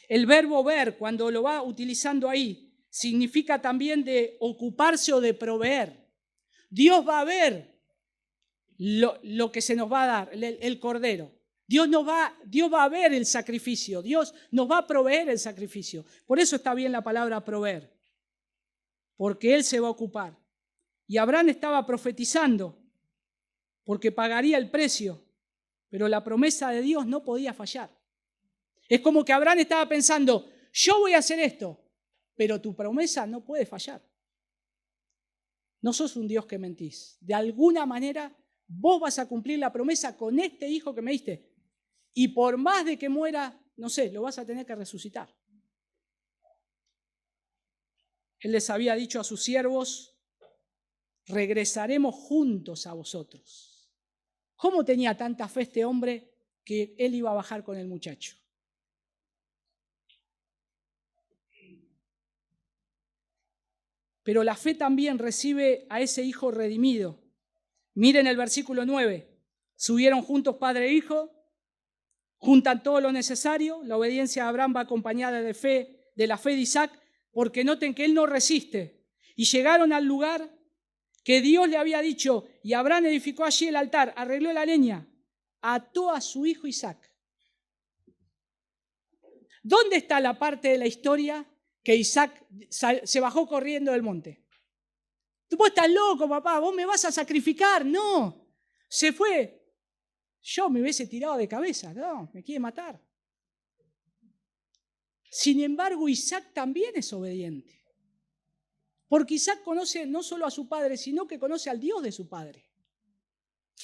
El verbo ver, cuando lo va utilizando ahí, significa también de ocuparse o de proveer. Dios va a ver lo que se nos va a dar, el cordero. Dios va a ver el sacrificio. Dios nos va a proveer el sacrificio. Por eso está bien la palabra proveer. Porque Él se va a ocupar. Y Abraham estaba profetizando porque pagaría el precio. Pero la promesa de Dios no podía fallar. Es como que Abraham estaba pensando, yo voy a hacer esto, pero tu promesa no puede fallar. No sos un Dios que mentís. De alguna manera vos vas a cumplir la promesa con este hijo que me diste. Y por más de que muera, no sé, lo vas a tener que resucitar. Él les había dicho a sus siervos, regresaremos juntos a vosotros. ¿Cómo tenía tanta fe este hombre que él iba a bajar con el muchacho? Pero la fe también recibe a ese hijo redimido. Miren el versículo 9. Subieron juntos padre e hijo, juntan todo lo necesario. La obediencia de Abraham va acompañada de la fe de Isaac, porque noten que él no resiste. Y llegaron al lugar que Dios le había dicho, y Abraham edificó allí el altar, arregló la leña, ató a su hijo Isaac. ¿Dónde está la parte de la historia que Isaac se bajó corriendo del monte? Vos estás loco, papá, vos me vas a sacrificar. No, se fue. Yo me hubiese tirado de cabeza. No, me quiere matar. Sin embargo, Isaac también es obediente. Porque Isaac conoce no solo a su padre, sino que conoce al Dios de su padre.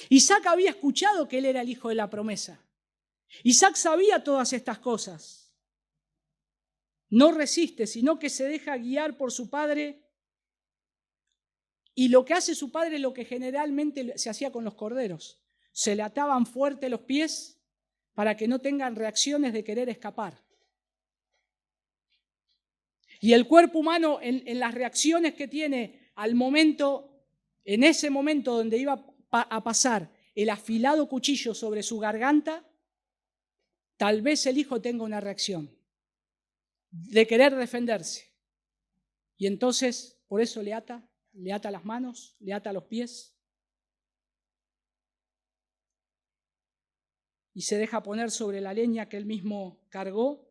Isaac había escuchado que él era el hijo de la promesa. Isaac sabía todas estas cosas. No resiste, sino que se deja guiar por su padre. Y lo que hace su padre es lo que generalmente se hacía con los corderos. Se le ataban fuerte los pies para que no tengan reacciones de querer escapar. Y el cuerpo humano, en las reacciones que tiene al momento, en ese momento donde iba a pasar el afilado cuchillo sobre su garganta, tal vez el hijo tenga una reacción de querer defenderse. Y entonces, por eso le ata las manos, le ata los pies y se deja poner sobre la leña que él mismo cargó.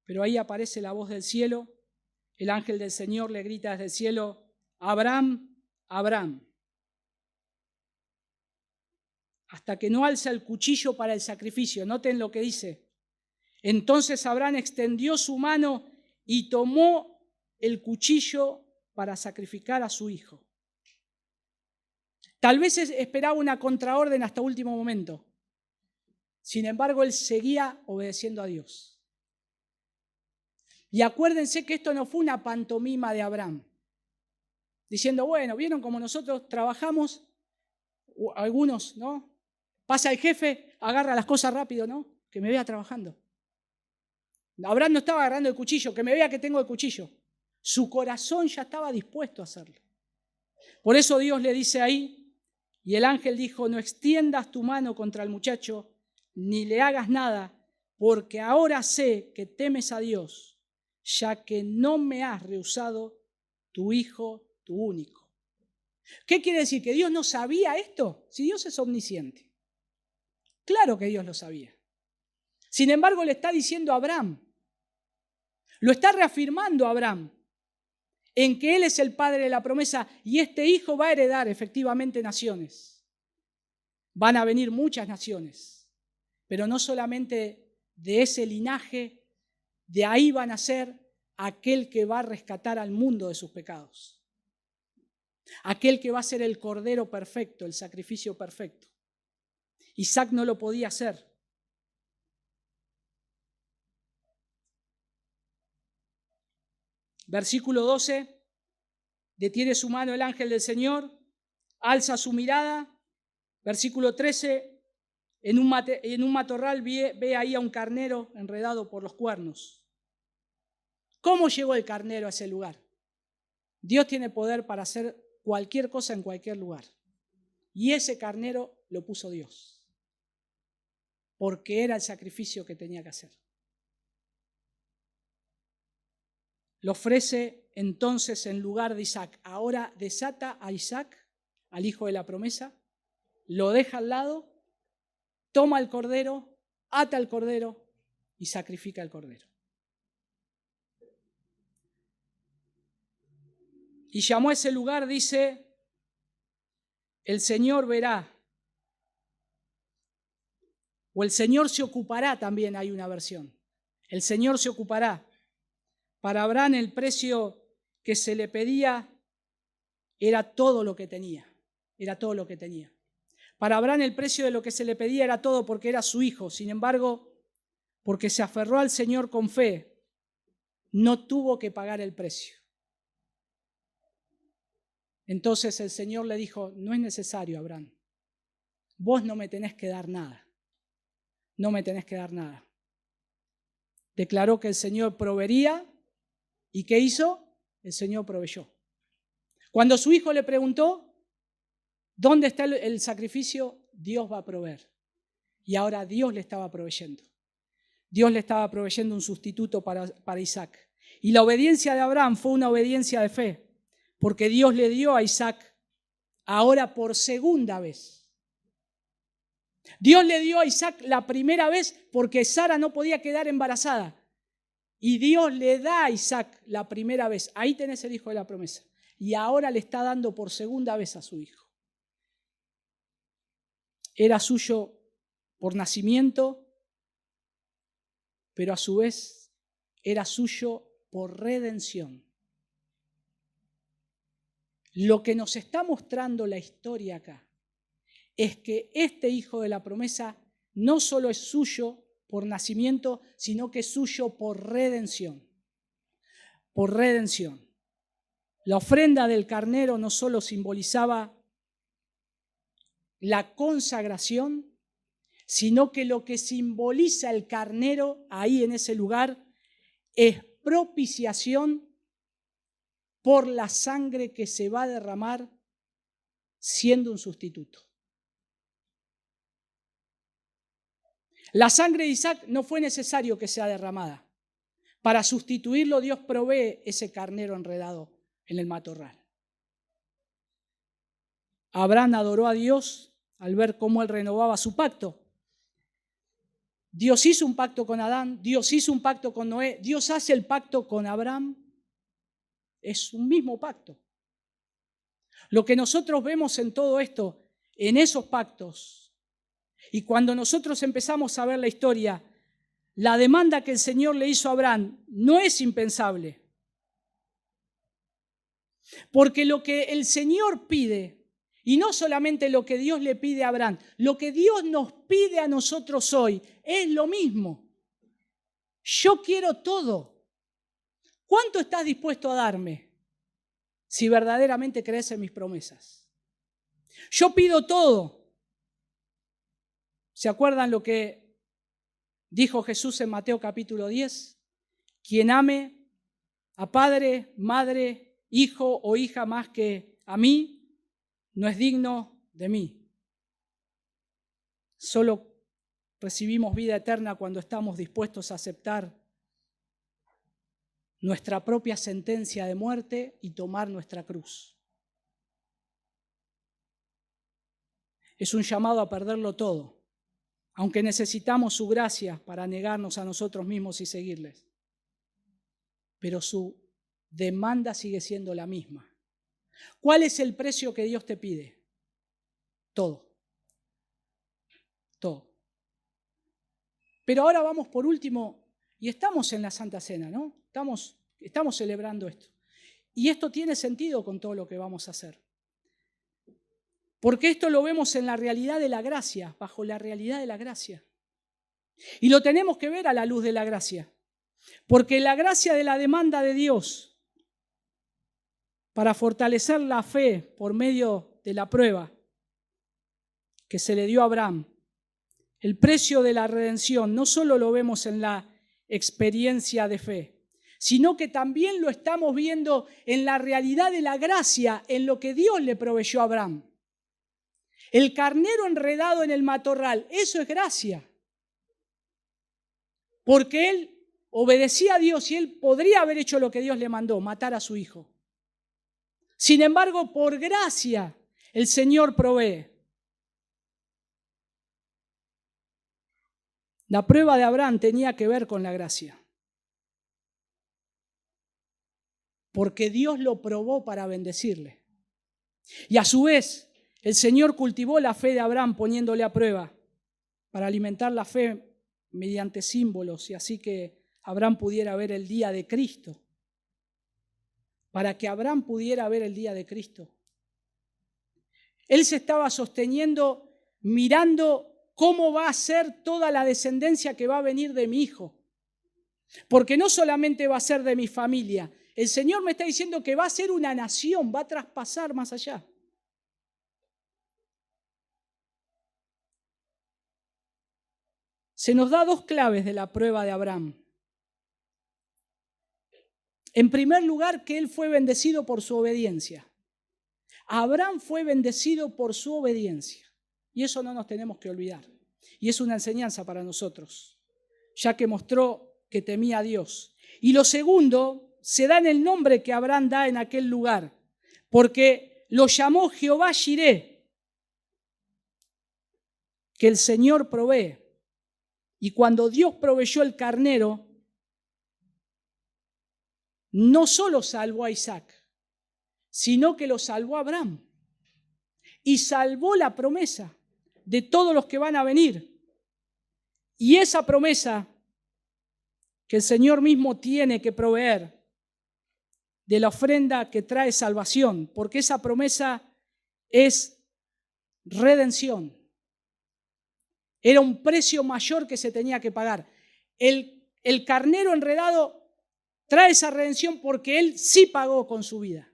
Pero ahí aparece la voz del cielo. El ángel del Señor le grita desde el cielo: Abraham, Abraham. Hasta que no alza el cuchillo para el sacrificio. Noten lo que dice. Entonces Abraham extendió su mano y tomó el cuchillo para sacrificar a su hijo. Tal vez esperaba una contraorden hasta último momento. Sin embargo, él seguía obedeciendo a Dios. Y acuérdense que esto no fue una pantomima de Abraham, diciendo, bueno, ¿vieron cómo nosotros trabajamos? Algunos, ¿no? Pasa el jefe, agarra las cosas rápido, ¿no? Que me vea trabajando. Abraham no estaba agarrando el cuchillo, que me vea que tengo el cuchillo. Su corazón ya estaba dispuesto a hacerlo. Por eso Dios le dice ahí, y el ángel dijo, no extiendas tu mano contra el muchacho, ni le hagas nada, porque ahora sé que temes a Dios, ya que no me has rehusado tu hijo, tu único. ¿Qué quiere decir? ¿Que Dios no sabía esto? Si Dios es omnisciente. Claro que Dios lo sabía. Sin embargo, le está diciendo a Abraham, lo está reafirmando a Abraham, en que él es el padre de la promesa y este hijo va a heredar efectivamente naciones. Van a venir muchas naciones, pero no solamente de ese linaje, de ahí van a ser aquel que va a rescatar al mundo de sus pecados. Aquel que va a ser el cordero perfecto, el sacrificio perfecto. Isaac no lo podía hacer. Versículo 12, detiene su mano el ángel del Señor, alza su mirada. Versículo 13, en un matorral ve ahí a un carnero enredado por los cuernos. ¿Cómo llegó el carnero a ese lugar? Dios tiene poder para hacer cualquier cosa en cualquier lugar. Y ese carnero lo puso Dios, porque era el sacrificio que tenía que hacer. Lo ofrece entonces en lugar de Isaac. Ahora desata a Isaac, al hijo de la promesa, lo deja al lado, toma el cordero, ata el cordero y sacrifica el cordero. Y llamó a ese lugar, dice, el Señor verá. O el Señor se ocupará, también hay una versión. El Señor se ocupará. Para Abraham el precio que se le pedía era todo lo que tenía. Era todo lo que tenía. Para Abraham el precio de lo que se le pedía era todo porque era su hijo. Sin embargo, porque se aferró al Señor con fe, no tuvo que pagar el precio. Entonces el Señor le dijo, no es necesario, Abraham. Vos no me tenés que dar nada. No me tenés que dar nada. Declaró que el Señor proveería. ¿Y qué hizo? El Señor proveyó. Cuando su hijo le preguntó, ¿dónde está el sacrificio? Dios va a proveer. Y ahora Dios le estaba proveyendo. Dios le estaba proveyendo un sustituto para Isaac. Y la obediencia de Abraham fue una obediencia de fe, porque Dios le dio a Isaac ahora por segunda vez. Dios le dio a Isaac la primera vez porque Sara no podía quedar embarazada. Y Dios le da a Isaac la primera vez. Ahí tenés el hijo de la promesa. Y ahora le está dando por segunda vez a su hijo. Era suyo por nacimiento, pero a su vez era suyo por redención. Lo que nos está mostrando la historia acá es que este hijo de la promesa no solo es suyo por nacimiento, sino que es suyo por redención. Por redención. La ofrenda del carnero no solo simbolizaba la consagración, sino que lo que simboliza el carnero ahí en ese lugar es propiciación por la sangre que se va a derramar siendo un sustituto. La sangre de Isaac no fue necesario que sea derramada. Para sustituirlo, Dios provee ese carnero enredado en el matorral. Abraham adoró a Dios al ver cómo él renovaba su pacto. Dios hizo un pacto con Adán, Dios hizo un pacto con Noé, Dios hace el pacto con Abraham. Es un mismo pacto. Lo que nosotros vemos en todo esto, en esos pactos, y cuando nosotros empezamos a ver la historia, la demanda que el Señor le hizo a Abraham no es impensable. Porque lo que el Señor pide, y no solamente lo que Dios le pide a Abraham, lo que Dios nos pide a nosotros hoy es lo mismo. Yo quiero todo. ¿Cuánto estás dispuesto a darme si verdaderamente crees en mis promesas? Yo pido todo. ¿Se acuerdan lo que dijo Jesús en Mateo capítulo 10? Quien ame a padre, madre, hijo o hija más que a mí, no es digno de mí. Solo recibimos vida eterna cuando estamos dispuestos a aceptar nuestra propia sentencia de muerte y tomar nuestra cruz. Es un llamado a perderlo todo, aunque necesitamos su gracia para negarnos a nosotros mismos y seguirles. Pero su demanda sigue siendo la misma. ¿Cuál es el precio que Dios te pide? Todo. Todo. Pero ahora vamos por último, y estamos en la Santa Cena, ¿no? Estamos celebrando esto. Y esto tiene sentido con todo lo que vamos a hacer. Porque esto lo vemos en la realidad de la gracia, bajo la realidad de la gracia. Y lo tenemos que ver a la luz de la gracia. Porque la gracia de la demanda de Dios para fortalecer la fe por medio de la prueba que se le dio a Abraham, el precio de la redención, no solo lo vemos en la experiencia de fe, sino que también lo estamos viendo en la realidad de la gracia, en lo que Dios le proveyó a Abraham. El carnero enredado en el matorral, eso es gracia. Porque él obedecía a Dios y él podría haber hecho lo que Dios le mandó, matar a su hijo. Sin embargo, por gracia, el Señor provee. La prueba de Abraham tenía que ver con la gracia. Porque Dios lo probó para bendecirle. Y a su vez, el Señor cultivó la fe de Abraham poniéndole a prueba para alimentar la fe mediante símbolos y así que Abraham pudiera ver el día de Cristo. Para que Abraham pudiera ver el día de Cristo. Él se estaba sosteniendo mirando cómo va a ser toda la descendencia que va a venir de mi hijo. Porque no solamente va a ser de mi familia, el Señor me está diciendo que va a ser una nación, va a traspasar más allá. Se nos da dos claves de la prueba de Abraham. En primer lugar, que él fue bendecido por su obediencia. Abraham fue bendecido por su obediencia. Y eso no nos tenemos que olvidar. Y es una enseñanza para nosotros, ya que mostró que temía a Dios. Y lo segundo, se da en el nombre que Abraham da en aquel lugar, porque lo llamó Jehová Jireh, que el Señor provee. Y cuando Dios proveyó el carnero, no solo salvó a Isaac, sino que lo salvó a Abraham. Y salvó la promesa de todos los que van a venir. Y esa promesa que el Señor mismo tiene que proveer de la ofrenda que trae salvación, porque esa promesa es redención. Era un precio mayor que se tenía que pagar. El carnero enredado trae esa redención porque él sí pagó con su vida.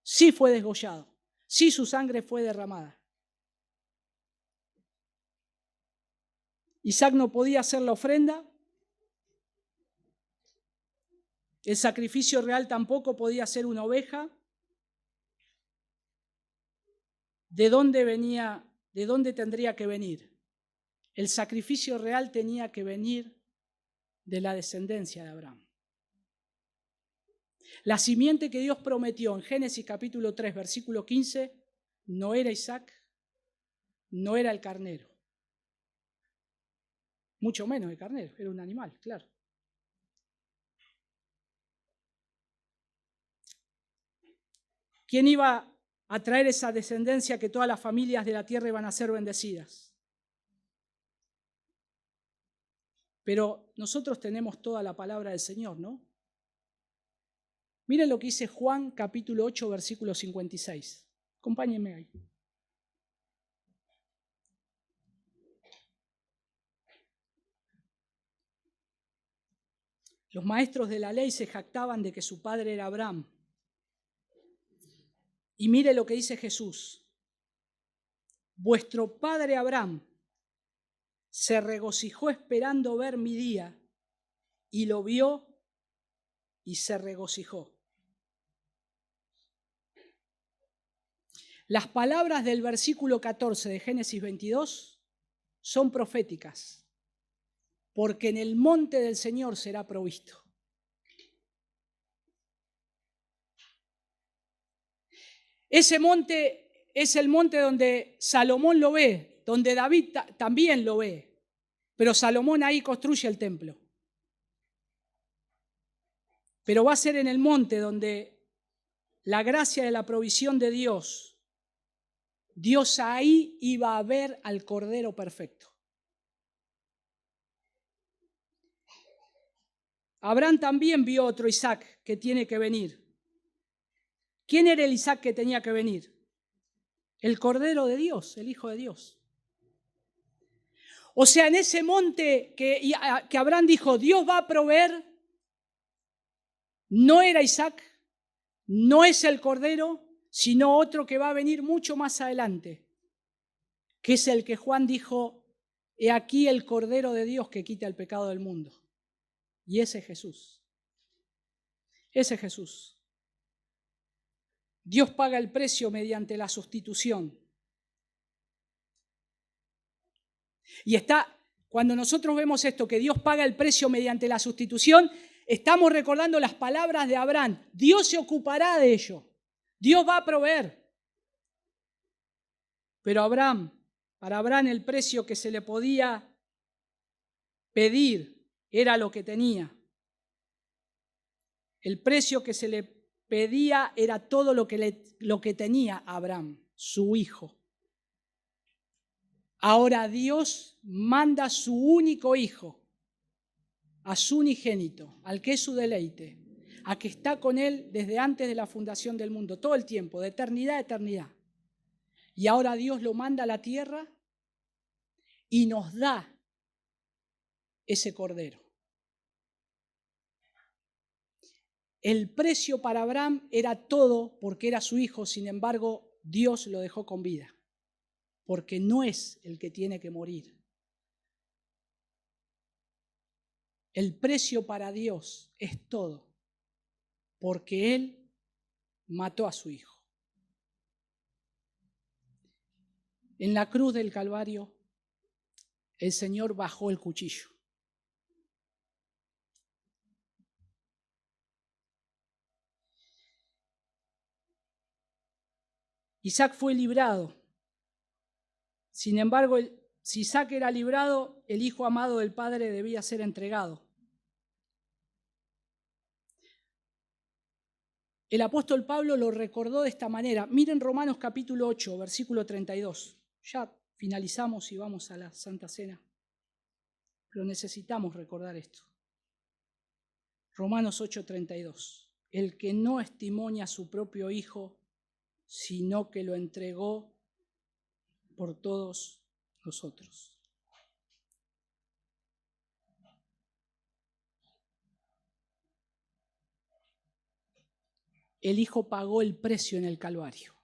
Sí fue desgollado. Sí su sangre fue derramada. Isaac no podía hacer la ofrenda. El sacrificio real tampoco podía ser una oveja. ¿De dónde venía? ¿De dónde tendría que venir? El sacrificio real tenía que venir de la descendencia de Abraham. La simiente que Dios prometió en Génesis capítulo 3, versículo 15, no era Isaac, no era el carnero. Mucho menos el carnero, era un animal, claro. ¿Quién iba a traer esa descendencia que todas las familias de la tierra iban a ser bendecidas? Pero nosotros tenemos toda la palabra del Señor, ¿no? Miren lo que dice Juan capítulo 8, versículo 56. Acompáñenme ahí. Los maestros de la ley se jactaban de que su padre era Abraham. Y mire lo que dice Jesús. Vuestro padre Abraham se regocijó esperando ver mi día y lo vio y se regocijó. Las palabras del versículo 14 de Génesis 22 son proféticas. Porque en el monte del Señor será provisto. Ese monte es el monte donde Salomón lo ve, donde David también lo ve, pero Salomón ahí construye el templo. Pero va a ser en el monte donde la gracia de la provisión de Dios ahí iba a ver al Cordero perfecto. Abraham también vio otro Isaac que tiene que venir. ¿Quién era el Isaac que tenía que venir? El Cordero de Dios, el Hijo de Dios. O sea, en ese monte que Abraham dijo, Dios va a proveer, no era Isaac, no es el Cordero, sino otro que va a venir mucho más adelante, que es el que Juan dijo, he aquí el Cordero de Dios que quita el pecado del mundo. Y ese es Jesús. Ese es Jesús. Dios paga el precio mediante la sustitución. Y cuando nosotros vemos esto, que Dios paga el precio mediante la sustitución, estamos recordando las palabras de Abraham. Dios se ocupará de ello. Dios va a proveer. Pero para Abraham el precio que se le podía pedir era lo que tenía. El precio que se le pedía era todo lo que tenía Abraham, su hijo. Ahora Dios manda a su único hijo, a su unigénito, al que es su deleite, a que está con él desde antes de la fundación del mundo, todo el tiempo, de eternidad a eternidad. Y ahora Dios lo manda a la tierra y nos da ese cordero. El precio para Abraham era todo porque era su hijo, sin embargo, Dios lo dejó con vida, porque no es el que tiene que morir. El precio para Dios es todo, porque Él mató a su hijo. En la cruz del Calvario, el Señor bajó el cuchillo. Isaac fue librado. Sin embargo, si Isaac era librado, el hijo amado del Padre debía ser entregado. El apóstol Pablo lo recordó de esta manera. Miren Romanos capítulo 8, versículo 32. Ya finalizamos y vamos a la Santa Cena. Pero necesitamos recordar esto. Romanos 8, 32. El que no estimó a su propio hijo, sino que lo entregó por todos nosotros. El Hijo pagó el precio en el Calvario.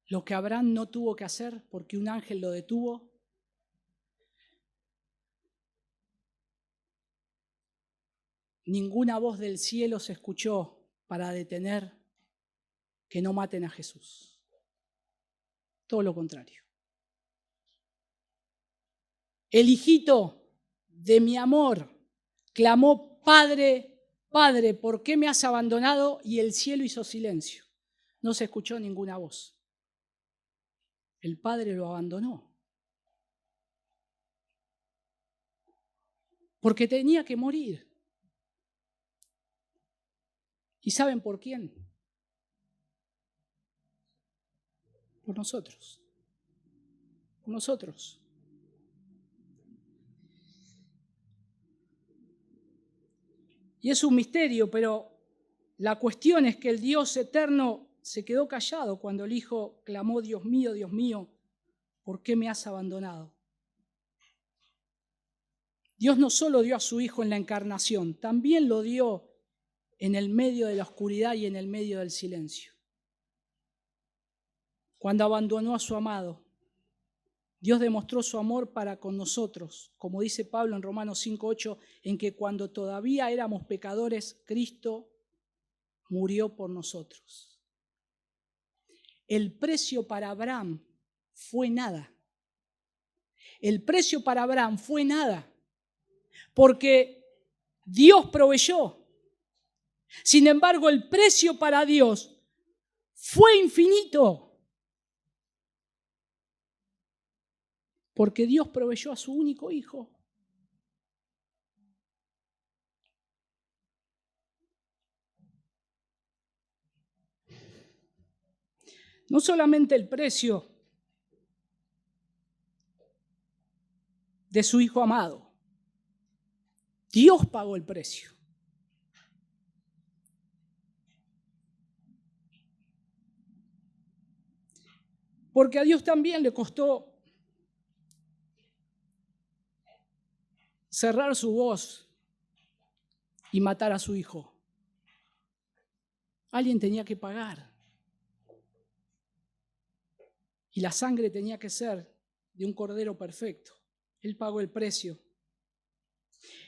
Lo que Abraham no tuvo que hacer porque un ángel lo detuvo, ninguna voz del cielo se escuchó para detener que no maten a Jesús. Todo lo contrario. El hijito de mi amor clamó: Padre, Padre, ¿por qué me has abandonado? Y el cielo hizo silencio. No se escuchó ninguna voz. El padre lo abandonó. Porque tenía que morir. ¿Y saben por quién? Por nosotros. Por nosotros. Y es un misterio, pero la cuestión es que el Dios eterno se quedó callado cuando el Hijo clamó: Dios mío, ¿por qué me has abandonado? Dios no solo dio a su Hijo en la encarnación, también lo dio en el medio de la oscuridad y en el medio del silencio. Cuando abandonó a su amado, Dios demostró su amor para con nosotros, como dice Pablo en Romanos 5:8, en que cuando todavía éramos pecadores, Cristo murió por nosotros. El precio para Abraham fue nada. El precio para Abraham fue nada, porque Dios proveyó. Sin embargo, el precio para Dios fue infinito, porque Dios proveyó a su único hijo. No solamente el precio de su hijo amado, Dios pagó el precio. Porque a Dios también le costó cerrar su voz y matar a su hijo. Alguien tenía que pagar. Y la sangre tenía que ser de un cordero perfecto. Él pagó el precio.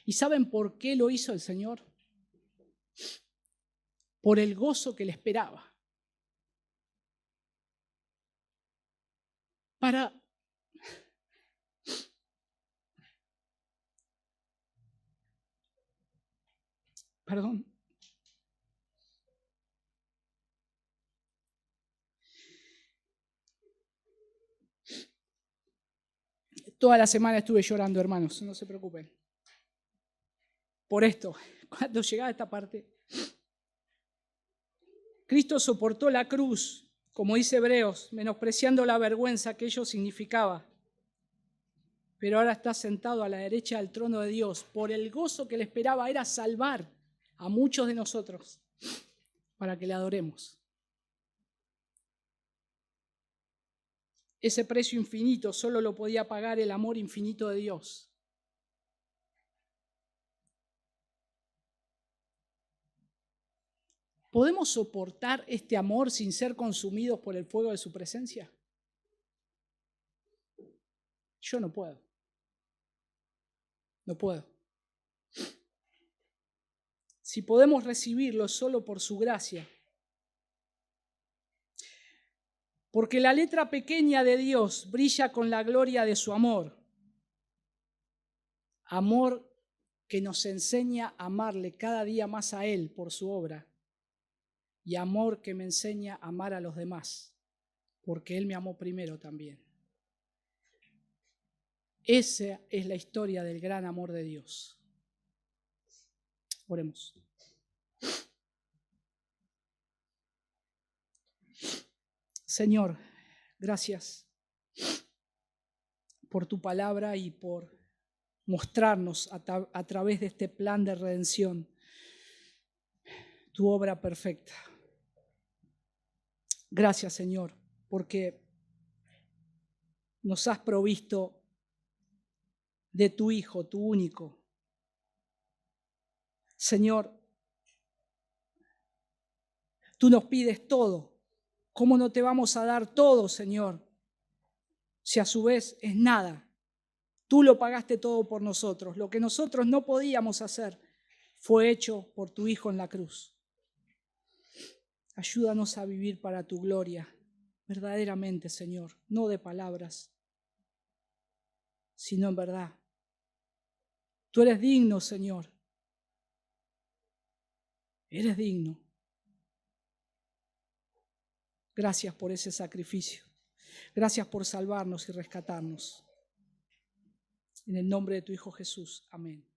¿Y saben por qué lo hizo el Señor? Por el gozo que le esperaba. Perdón. Toda la semana estuve llorando, hermanos, no se preocupen. Por esto, cuando llegaba esta parte, Cristo soportó la cruz, como dice Hebreos, menospreciando la vergüenza que ello significaba. Pero ahora está sentado a la derecha del trono de Dios. Por el gozo que le esperaba era salvar a muchos de nosotros para que le adoremos. Ese precio infinito solo lo podía pagar el amor infinito de Dios. ¿Podemos soportar este amor sin ser consumidos por el fuego de su presencia? Yo no puedo. No puedo. Si podemos recibirlo solo por su gracia. Porque la letra pequeña de Dios brilla con la gloria de su amor. Amor que nos enseña a amarle cada día más a Él por su obra. Y amor que me enseña a amar a los demás, porque Él me amó primero también. Esa es la historia del gran amor de Dios. Oremos. Señor, gracias por tu palabra y por mostrarnos a través de este plan de redención tu obra perfecta. Gracias, Señor, porque nos has provisto de tu Hijo, tu único. Señor, tú nos pides todo. ¿Cómo no te vamos a dar todo, Señor? Si a su vez es nada. Tú lo pagaste todo por nosotros. Lo que nosotros no podíamos hacer fue hecho por tu Hijo en la cruz. Ayúdanos a vivir para tu gloria, verdaderamente, Señor, no de palabras, sino en verdad. Tú eres digno, Señor. Eres digno. Gracias por ese sacrificio. Gracias por salvarnos y rescatarnos. En el nombre de tu Hijo Jesús. Amén.